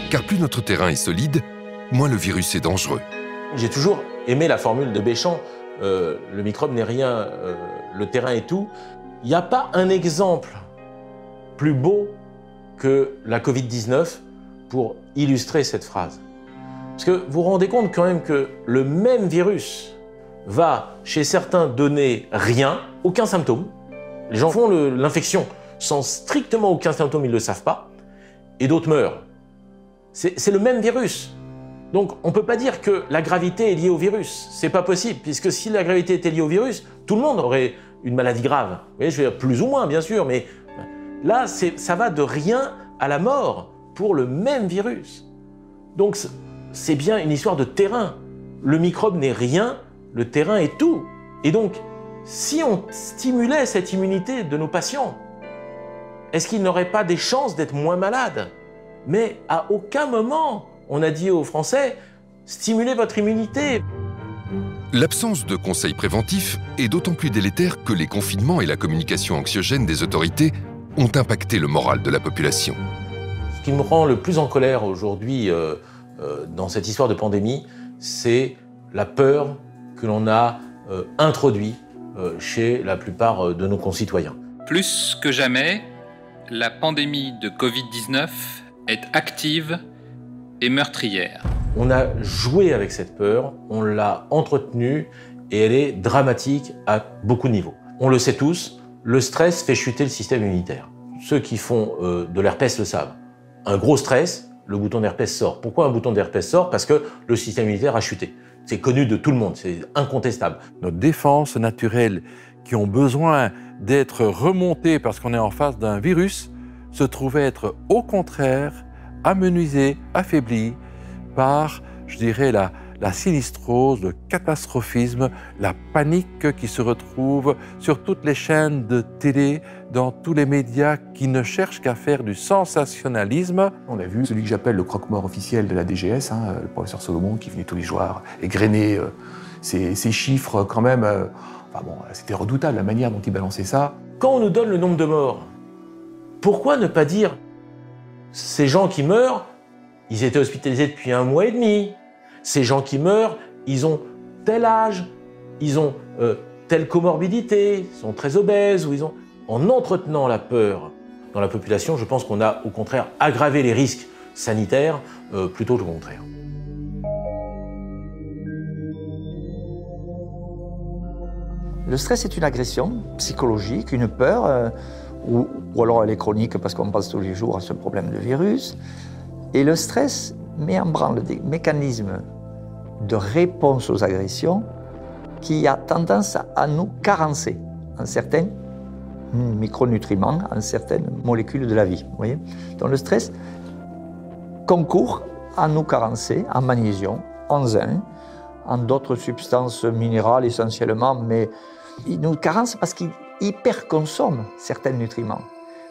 Car plus notre terrain est solide, moins le virus est dangereux. J'ai toujours aimé la formule de Béchamp, le microbe n'est rien, le terrain est tout. Il n'y a pas un exemple plus beau que la Covid-19 pour illustrer cette phrase. Parce que vous vous rendez compte quand même que le même virus va, chez certains, donner rien, aucun symptôme. Les gens font l'infection sans strictement aucun symptôme, ils ne le savent pas, et d'autres meurent. C'est le même virus. Donc on ne peut pas dire que la gravité est liée au virus. C'est pas possible, puisque si la gravité était liée au virus, tout le monde aurait une maladie grave. Vous voyez, je veux dire, plus ou moins, bien sûr, mais là, ça va de rien à la mort pour le même virus. Donc c'est bien une histoire de terrain. Le microbe n'est rien, le terrain est tout. Et donc, si on stimulait cette immunité de nos patients, est-ce qu'ils n'auraient pas des chances d'être moins malades? Mais à aucun moment, on a dit aux Français, stimulez votre immunité. L'absence de conseils préventifs est d'autant plus délétère que les confinements et la communication anxiogène des autorités ont impacté le moral de la population. Ce qui me rend le plus en colère aujourd'hui dans cette histoire de pandémie, c'est la peur que l'on a introduite chez la plupart de nos concitoyens. Plus que jamais, la pandémie de Covid-19 est active et meurtrière. On a joué avec cette peur, on l'a entretenue et elle est dramatique à beaucoup de niveaux. On le sait tous, le stress fait chuter le système immunitaire. Ceux qui font de l'herpès le savent. Un gros stress, le bouton d'herpès sort. Pourquoi un bouton d'herpès sort? Parce que le système immunitaire a chuté. C'est connu de tout le monde, c'est incontestable. Nos défenses naturelles qui ont besoin d'être remontées parce qu'on est en face d'un virus se trouvent être au contraire amenuisées, affaiblies par, je dirais, la sinistrose, le catastrophisme, la panique qui se retrouve sur toutes les chaînes de télé, dans tous les médias qui ne cherchent qu'à faire du sensationnalisme. On a vu celui que j'appelle le croque-mort officiel de la DGS, le professeur Solomon, qui venait tous les jours égrener ces chiffres quand même. C'était redoutable la manière dont il balançait ça. Quand on nous donne le nombre de morts, pourquoi ne pas dire ces gens qui meurent, ils étaient hospitalisés depuis 1 mois et demi. Ces gens qui meurent, ils ont tel âge, ils ont telle comorbidité, ils sont très obèses, ou ils ont... En entretenant la peur dans la population, je pense qu'on a au contraire aggravé les risques sanitaires plutôt que le contraire. Le stress est une agression psychologique, une peur, ou alors elle est chronique parce qu'on pense tous les jours à ce problème de virus. Et le stress met en branle des mécanismes de réponse aux agressions qui a tendance à nous carencer en certains micronutriments, en certaines molécules de la vie. Vous voyez ? Donc le stress concourt à nous carencer en magnésium, en zinc, en d'autres substances minérales essentiellement, mais il nous carence parce qu'il hyperconsomme certains nutriments.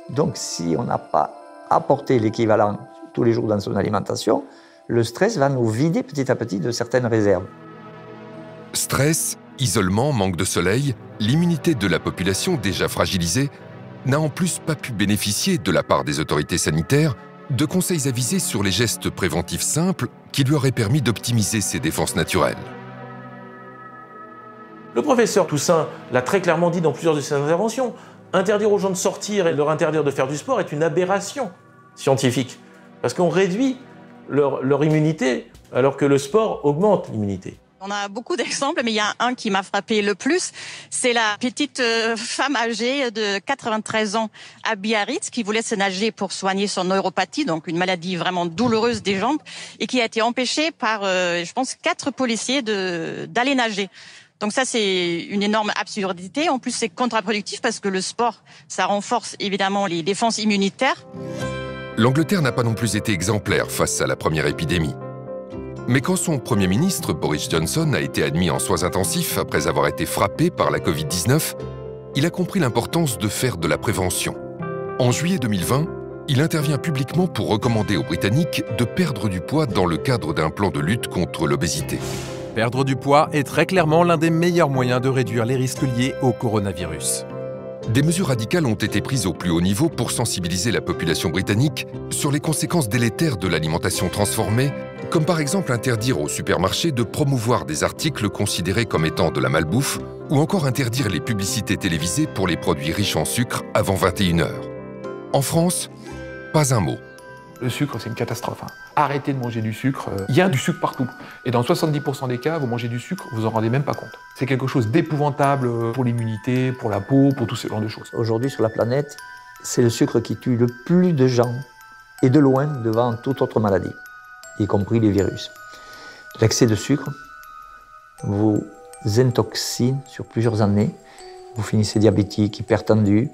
Donc si on n'a pas apporté l'équivalent tous les jours dans son alimentation, le stress va nous vider petit à petit de certaines réserves. Stress, isolement, manque de soleil, l'immunité de la population déjà fragilisée n'a en plus pas pu bénéficier de la part des autorités sanitaires de conseils avisés sur les gestes préventifs simples qui lui auraient permis d'optimiser ses défenses naturelles. Le professeur Toussaint l'a très clairement dit dans plusieurs de ses interventions. Interdire aux gens de sortir et leur interdire de faire du sport est une aberration scientifique. Parce qu'on réduit leur immunité alors que le sport augmente l'immunité. On a beaucoup d'exemples, mais il y a un qui m'a frappé le plus. C'est la petite femme âgée de 93 ans à Biarritz qui voulait se nager pour soigner son neuropathie, donc une maladie vraiment douloureuse des jambes, et qui a été empêchée par, je pense, 4 policiers d'aller nager. Donc ça, c'est une énorme absurdité. En plus, c'est contre-productif parce que le sport, ça renforce évidemment les défenses immunitaires. L'Angleterre n'a pas non plus été exemplaire face à la première épidémie. Mais quand son Premier ministre, Boris Johnson, a été admis en soins intensifs après avoir été frappé par la Covid-19, il a compris l'importance de faire de la prévention. En juillet 2020, il intervient publiquement pour recommander aux Britanniques de perdre du poids dans le cadre d'un plan de lutte contre l'obésité. Perdre du poids est très clairement l'un des meilleurs moyens de réduire les risques liés au coronavirus. Des mesures radicales ont été prises au plus haut niveau pour sensibiliser la population britannique sur les conséquences délétères de l'alimentation transformée, comme par exemple interdire aux supermarchés de promouvoir des articles considérés comme étant de la malbouffe, ou encore interdire les publicités télévisées pour les produits riches en sucre avant 21h. En France, pas un mot. Le sucre, c'est une catastrophe. Arrêtez de manger du sucre. Il y a du sucre partout. Et dans 70% des cas, vous mangez du sucre, vous en rendez même pas compte. C'est quelque chose d'épouvantable pour l'immunité, pour la peau, pour tout ce genre de choses. Aujourd'hui, sur la planète, c'est le sucre qui tue le plus de gens, et de loin devant toute autre maladie, y compris les virus. L'excès de sucre vous intoxine sur plusieurs années. Vous finissez diabétique, hypertendu.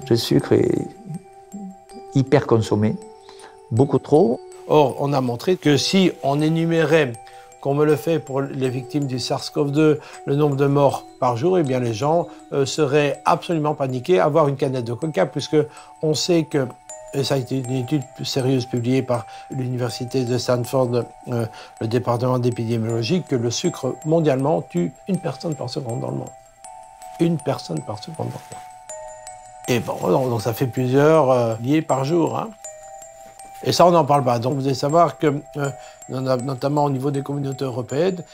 Le sucre est hyper consommé, beaucoup trop. Or, on a montré que si on énumérait, comme on le fait pour les victimes du SARS-CoV-2, le nombre de morts par jour, eh bien les gens seraient absolument paniqués à avoir une canette de coca, puisque on sait que, et ça a été une étude sérieuse publiée par l'université de Stanford, le département d'épidémiologie, que le sucre mondialement tue 1 personne par seconde dans le monde. 1 personne par seconde dans le monde. Et bon, donc ça fait plusieurs liés par jour. Hein. Et ça, on n'en parle pas. Donc vous devez savoir que, notamment au niveau des communautés européennes,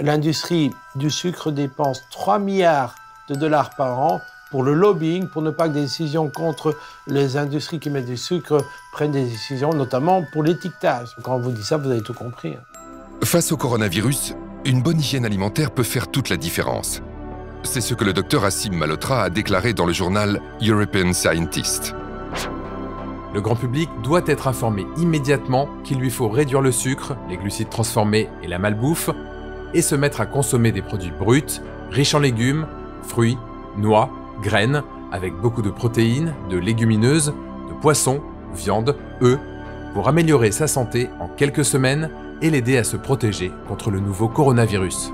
l'industrie du sucre dépense 3 milliards de dollars par an pour le lobbying, pour ne pas que des décisions contre les industries qui mettent du sucre prennent des décisions, notamment pour l'étiquetage. Quand on vous dit ça, vous avez tout compris. Face au coronavirus, une bonne hygiène alimentaire peut faire toute la différence. C'est ce que le docteur Assim Malhotra a déclaré dans le journal European Scientist. Le grand public doit être informé immédiatement qu'il lui faut réduire le sucre, les glucides transformés et la malbouffe, et se mettre à consommer des produits bruts, riches en légumes, fruits, noix, graines, avec beaucoup de protéines, de légumineuses, de poissons, viande, œufs, pour améliorer sa santé en quelques semaines et l'aider à se protéger contre le nouveau coronavirus.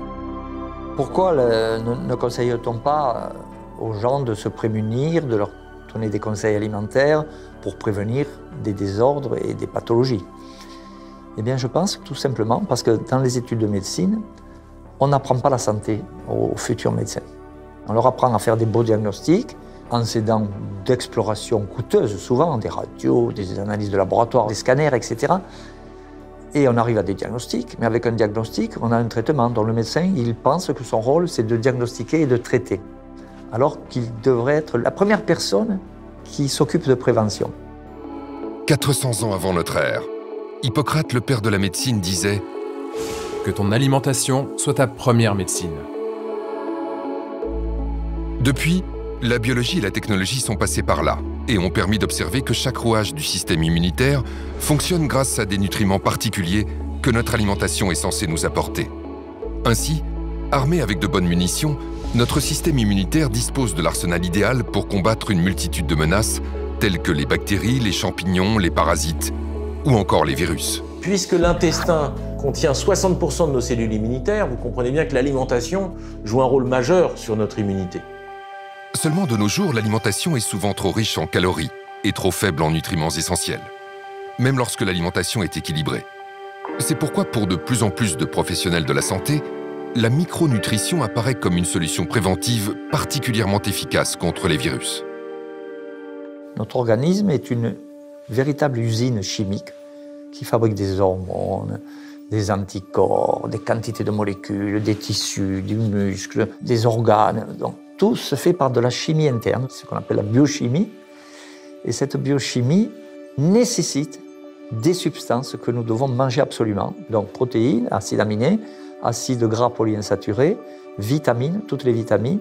Pourquoi ne conseille-t-on pas aux gens de se prémunir, de leur donner des conseils alimentaires pour prévenir des désordres et des pathologies? Eh bien, je pense tout simplement parce que dans les études de médecine, on n'apprend pas la santé aux futurs médecins. On leur apprend à faire des beaux diagnostics en s'aidant d'explorations coûteuses, souvent des radios, des analyses de laboratoire, des scanners, etc. Et on arrive à des diagnostics, mais avec un diagnostic, on a un traitement dont le médecin, il pense que son rôle, c'est de diagnostiquer et de traiter. Alors qu'il devrait être la première personne qui s'occupe de prévention. 400 ans avant notre ère, Hippocrate, le père de la médecine, disait que ton alimentation soit ta première médecine. Depuis, la biologie et la technologie sont passées par là et ont permis d'observer que chaque rouage du système immunitaire fonctionne grâce à des nutriments particuliers que notre alimentation est censée nous apporter. Ainsi, armé avec de bonnes munitions, notre système immunitaire dispose de l'arsenal idéal pour combattre une multitude de menaces telles que les bactéries, les champignons, les parasites ou encore les virus. Puisque l'intestin contient 60% de nos cellules immunitaires, vous comprenez bien que l'alimentation joue un rôle majeur sur notre immunité. Seulement de nos jours, l'alimentation est souvent trop riche en calories et trop faible en nutriments essentiels, même lorsque l'alimentation est équilibrée. C'est pourquoi pour de plus en plus de professionnels de la santé, la micronutrition apparaît comme une solution préventive particulièrement efficace contre les virus. Notre organisme est une véritable usine chimique qui fabrique des hormones, des anticorps, des quantités de molécules, des tissus, du muscle, des organes. Donc, tout se fait par de la chimie interne, ce qu'on appelle la biochimie. Et cette biochimie nécessite des substances que nous devons manger absolument. Donc, protéines, acides aminés, acides gras polyinsaturés, vitamines, toutes les vitamines,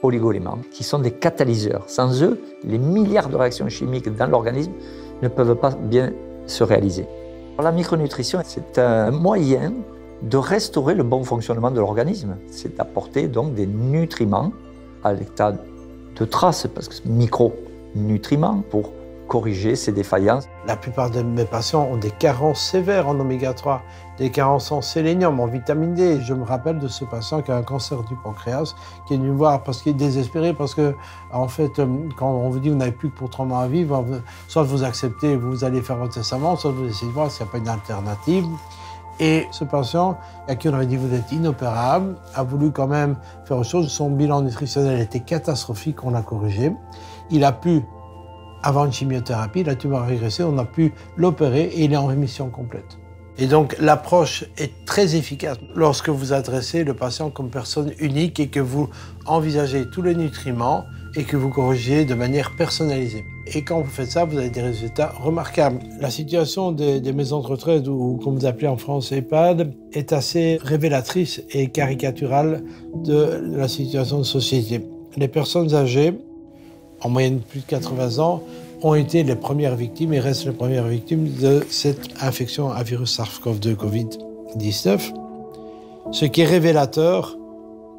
oligoéléments, qui sont des catalyseurs. Sans eux, les milliards de réactions chimiques dans l'organisme ne peuvent pas bien se réaliser. La micronutrition, c'est un moyen de restaurer le bon fonctionnement de l'organisme. C'est d'apporter donc des nutriments à l'état de trace, parce que c'est micronutriments pour corriger ces défaillances. La plupart de mes patients ont des carences sévères en oméga 3, des carences en sélénium, en vitamine D. Je me rappelle de ce patient qui a un cancer du pancréas, qui est venu me voir parce qu'il est désespéré, parce que, en fait, quand on vous dit que vous n'avez plus que pour 3 mois à vivre, soit vous acceptez, vous allez faire votre testament, soit vous essayez de voir s'il n'y a pas une alternative. Et ce patient, à qui on avait dit vous êtes inopérable, a voulu quand même faire autre chose. Son bilan nutritionnel était catastrophique, on l'a corrigé. Il a pu, avant une chimiothérapie, la tumeur a régressé, on a pu l'opérer et il est en rémission complète. Et donc l'approche est très efficace lorsque vous adressez le patient comme personne unique et que vous envisagez tous les nutriments et que vous corrigez de manière personnalisée. Et quand vous faites ça, vous avez des résultats remarquables. La situation des maisons de retraite, ou comme vous appelez en France EHPAD, est assez révélatrice et caricaturale de la situation de société. Les personnes âgées, en moyenne plus de 80 ans, ont été les premières victimes et restent les premières victimes de cette infection à virus SARS-CoV-2 Covid-19, ce qui est révélateur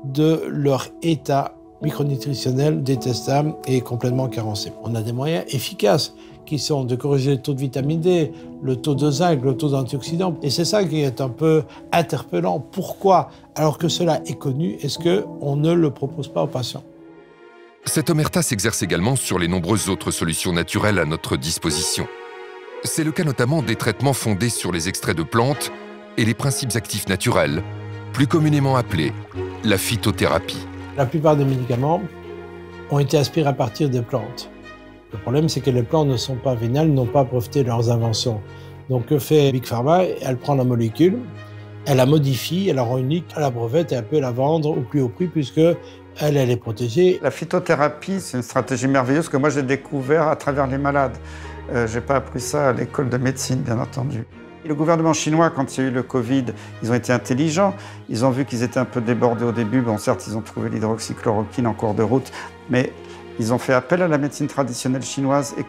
de leur état micronutritionnel détestable et complètement carencé. On a des moyens efficaces qui sont de corriger le taux de vitamine D, le taux de zinc, le taux d'antioxydants. Et c'est ça qui est un peu interpellant. Pourquoi, alors que cela est connu, est-ce qu'on ne le propose pas aux patients ? Cette omerta s'exerce également sur les nombreuses autres solutions naturelles à notre disposition. C'est le cas notamment des traitements fondés sur les extraits de plantes et les principes actifs naturels, plus communément appelés la phytothérapie. La plupart des médicaments ont été aspirés à partir des plantes. Le problème, c'est que les plantes ne sont pas vénales, n'ont pas breveté leurs inventions. Donc, que fait Big Pharma ? Elle prend la molécule, elle la modifie, elle la rend unique, elle la brevette et elle peut la vendre au plus haut prix puisque elle est protégée. La phytothérapie, c'est une stratégie merveilleuse que moi j'ai découvert à travers les malades. Je n'ai pas appris ça à l'école de médecine, bien entendu. Et le gouvernement chinois, quand il y a eu le Covid, ils ont été intelligents. Ils ont vu qu'ils étaient un peu débordés au début. Bon, certes, ils ont trouvé l'hydroxychloroquine en cours de route, mais ils ont fait appel à la médecine traditionnelle chinoise. Et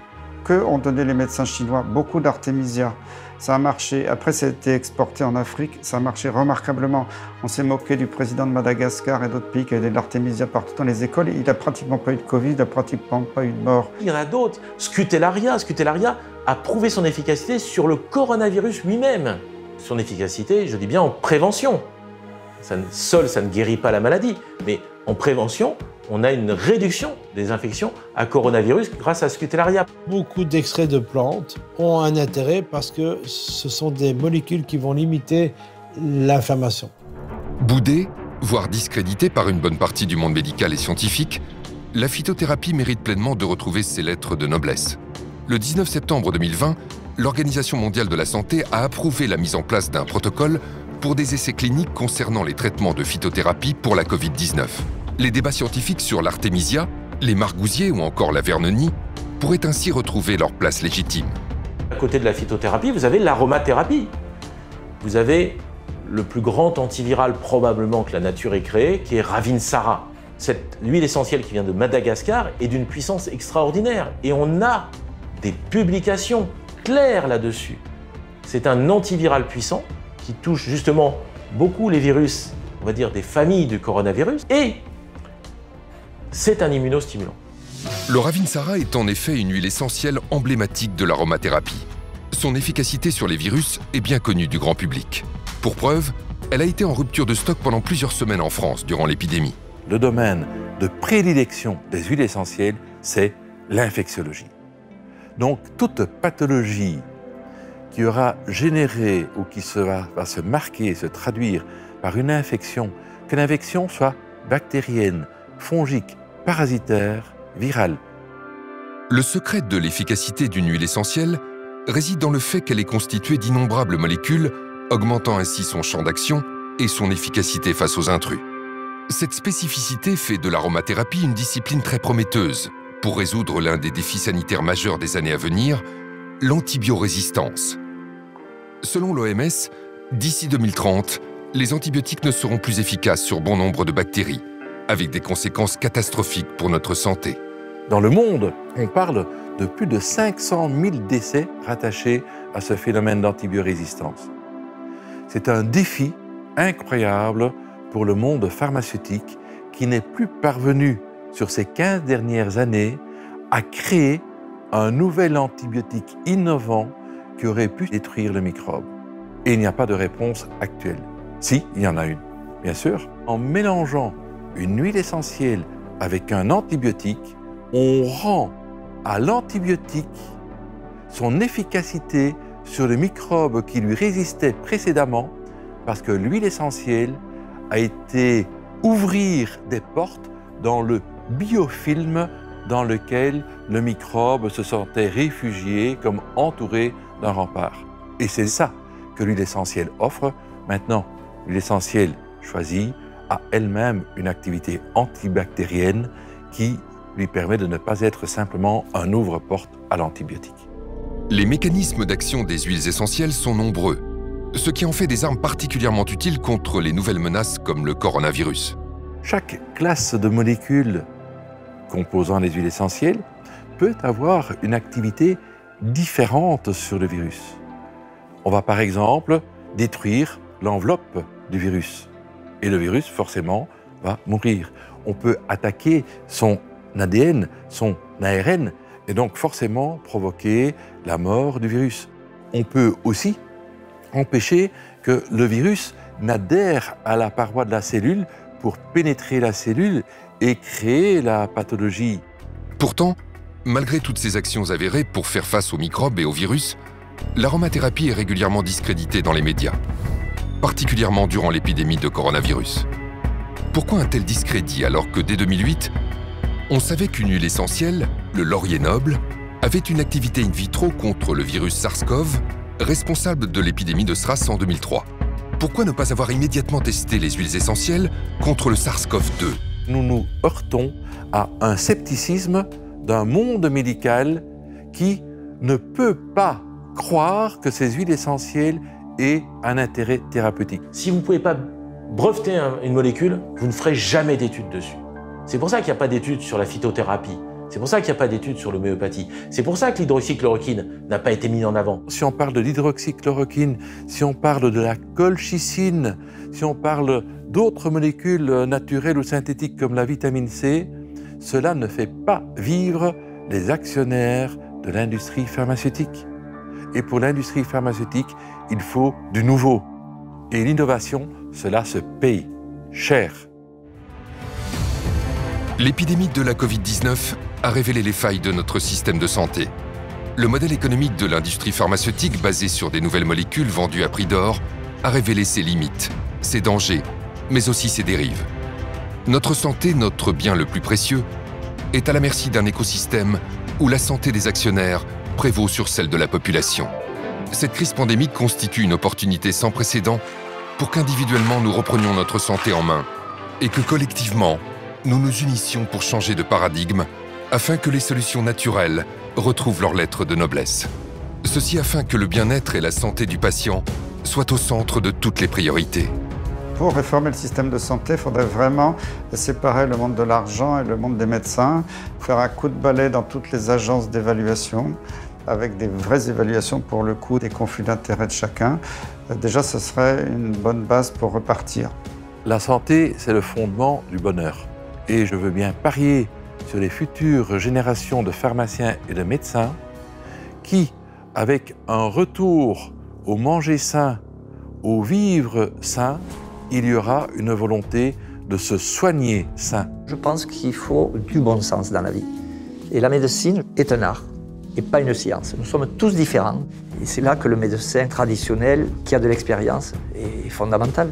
que ont donné les médecins chinois? Beaucoup d'artémisia. Ça a marché. Après, ça a été exporté en Afrique. Ça a marché remarquablement. On s'est moqué du président de Madagascar et d'autres pays qui avaient de l'artémisia partout dans les écoles. Il n'a pratiquement pas eu de Covid, il n'a pratiquement pas eu de mort. Il y en a d'autres. Scutellaria a prouvé son efficacité sur le coronavirus lui-même. Son efficacité, je dis bien en prévention. Seul, ça ne guérit pas la maladie. Mais en prévention, on a une réduction des infections à coronavirus grâce à Scutellaria. Beaucoup d'extraits de plantes ont un intérêt parce que ce sont des molécules qui vont limiter l'inflammation. Boudée, voire discréditée par une bonne partie du monde médical et scientifique, la phytothérapie mérite pleinement de retrouver ses lettres de noblesse. Le 19 septembre 2020, l'Organisation mondiale de la santé a approuvé la mise en place d'un protocole pour des essais cliniques concernant les traitements de phytothérapie pour la Covid-19. Les débats scientifiques sur l'artémisia, les margousiers ou encore la vernonie pourraient ainsi retrouver leur place légitime. À côté de la phytothérapie, vous avez l'aromathérapie. Vous avez le plus grand antiviral probablement que la nature ait créé, qui est Ravinsara. Cette huile essentielle qui vient de Madagascar est d'une puissance extraordinaire. Et on a des publications claires là-dessus. C'est un antiviral puissant qui touche justement beaucoup les virus, on va dire des familles du coronavirus, et c'est un immunostimulant. Le Ravinsara est en effet une huile essentielle emblématique de l'aromathérapie. Son efficacité sur les virus est bien connue du grand public. Pour preuve, elle a été en rupture de stock pendant plusieurs semaines en France durant l'épidémie. Le domaine de prédilection des huiles essentielles, c'est l'infectiologie. Donc toute pathologie qui aura généré ou qui va se marquer, se traduire par une infection, que l'infection soit bactérienne, fongique, parasitaire, virale. Le secret de l'efficacité d'une huile essentielle réside dans le fait qu'elle est constituée d'innombrables molécules, augmentant ainsi son champ d'action et son efficacité face aux intrus. Cette spécificité fait de l'aromathérapie une discipline très prometteuse pour résoudre l'un des défis sanitaires majeurs des années à venir, l'antibiorésistance. Selon l'OMS, d'ici 2030, les antibiotiques ne seront plus efficaces sur bon nombre de bactéries, avec des conséquences catastrophiques pour notre santé. Dans le monde, on parle de plus de 500 000 décès rattachés à ce phénomène d'antibiorésistance. C'est un défi incroyable pour le monde pharmaceutique qui n'est plus parvenu, sur ces 15 dernières années, à créer un nouvel antibiotique innovant qui aurait pu détruire le microbe. Et il n'y a pas de réponse actuelle. Si, il y en a une, bien sûr. En mélangeant une huile essentielle avec un antibiotique, on rend à l'antibiotique son efficacité sur le microbe qui lui résistait précédemment, parce que l'huile essentielle a été ouvrir des portes dans le biofilm dans lequel le microbe se sentait réfugié, comme entouré d'un rempart. Et c'est ça que l'huile essentielle offre. Maintenant, l'huile essentielle choisie a elle-même une activité antibactérienne qui lui permet de ne pas être simplement un ouvre-porte à l'antibiotique. Les mécanismes d'action des huiles essentielles sont nombreux, ce qui en fait des armes particulièrement utiles contre les nouvelles menaces comme le coronavirus. Chaque classe de molécules composant les huiles essentielles peut avoir une activité différente sur le virus. On va par exemple détruire l'enveloppe du virus et le virus forcément va mourir. On peut attaquer son ADN, son ARN et donc forcément provoquer la mort du virus. On peut aussi empêcher que le virus n'adhère à la paroi de la cellule pour pénétrer la cellule et créer la pathologie. Pourtant, malgré toutes ces actions avérées pour faire face aux microbes et aux virus, l'aromathérapie est régulièrement discréditée dans les médias, particulièrement durant l'épidémie de coronavirus. Pourquoi un tel discrédit alors que dès 2008, on savait qu'une huile essentielle, le laurier noble, avait une activité in vitro contre le virus SARS-CoV, responsable de l'épidémie de SRAS en 2003. Pourquoi ne pas avoir immédiatement testé les huiles essentielles contre le SARS-CoV-2 ? Nous nous heurtons à un scepticisme d'un monde médical qui ne peut pas croire que ces huiles essentielles aient un intérêt thérapeutique. Si vous ne pouvez pas breveter une molécule, vous ne ferez jamais d'études dessus. C'est pour ça qu'il n'y a pas d'études sur la phytothérapie. C'est pour ça qu'il n'y a pas d'études sur l'homéopathie. C'est pour ça que l'hydroxychloroquine n'a pas été mis en avant. Si on parle de l'hydroxychloroquine, si on parle de la colchicine, si on parle d'autres molécules naturelles ou synthétiques comme la vitamine C, cela ne fait pas vivre les actionnaires de l'industrie pharmaceutique. Et pour l'industrie pharmaceutique, il faut du nouveau. Et l'innovation, cela se paye cher. L'épidémie de la Covid-19 a révélé les failles de notre système de santé. Le modèle économique de l'industrie pharmaceutique basé sur des nouvelles molécules vendues à prix d'or a révélé ses limites, ses dangers, mais aussi ses dérives. Notre santé, notre bien le plus précieux, est à la merci d'un écosystème où la santé des actionnaires prévaut sur celle de la population. Cette crise pandémique constitue une opportunité sans précédent pour qu'individuellement nous reprenions notre santé en main et que collectivement, nous nous unissions pour changer de paradigme afin que les solutions naturelles retrouvent leur lettre de noblesse. Ceci afin que le bien-être et la santé du patient soient au centre de toutes les priorités. Pour réformer le système de santé, il faudrait vraiment séparer le monde de l'argent et le monde des médecins, faire un coup de balai dans toutes les agences d'évaluation, avec des vraies évaluations pour le coup des conflits d'intérêts de chacun. Déjà, ce serait une bonne base pour repartir. La santé, c'est le fondement du bonheur. Et je veux bien parier sur les futures générations de pharmaciens et de médecins qui, avec un retour au manger sain, au vivre sain, il y aura une volonté de se soigner sain. Je pense qu'il faut du bon sens dans la vie. Et la médecine est un art et pas une science. Nous sommes tous différents. Et c'est là que le médecin traditionnel, qui a de l'expérience, est fondamental.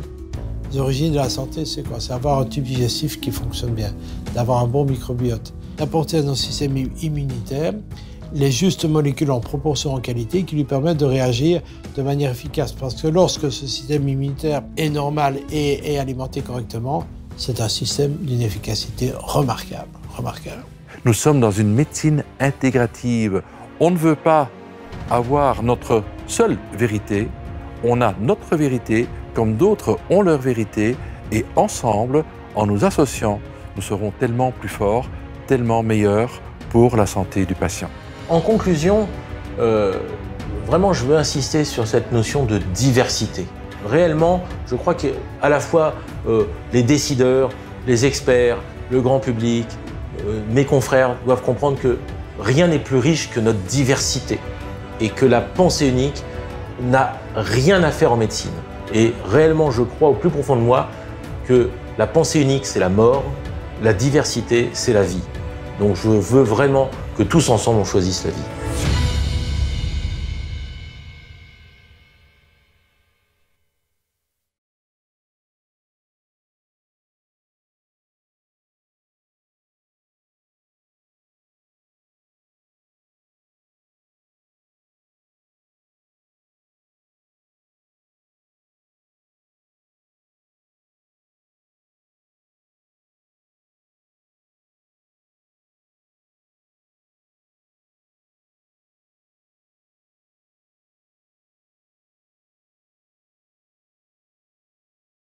Les origines de la santé, c'est quoi? C'est avoir un tube digestif qui fonctionne bien, d'avoir un bon microbiote, d'apporter à notre système immunitaire les justes molécules en proportion en qualité qui lui permettent de réagir de manière efficace. Parce que lorsque ce système immunitaire est normal et est alimenté correctement, c'est un système d'une efficacité remarquable. Nous sommes dans une médecine intégrative. On ne veut pas avoir notre seule vérité. On a notre vérité, comme d'autres ont leur vérité, et ensemble, en nous associant, nous serons tellement plus forts, tellement meilleurs pour la santé du patient. En conclusion, vraiment, je veux insister sur cette notion de diversité. Réellement, je crois qu'à la fois les décideurs, les experts, le grand public, mes confrères doivent comprendre que rien n'est plus riche que notre diversité et que la pensée unique n'a rien à faire en médecine. Et réellement, je crois au plus profond de moi que la pensée unique, c'est la mort, la diversité, c'est la vie. Donc je veux vraiment que tous ensemble, on choisisse la vie.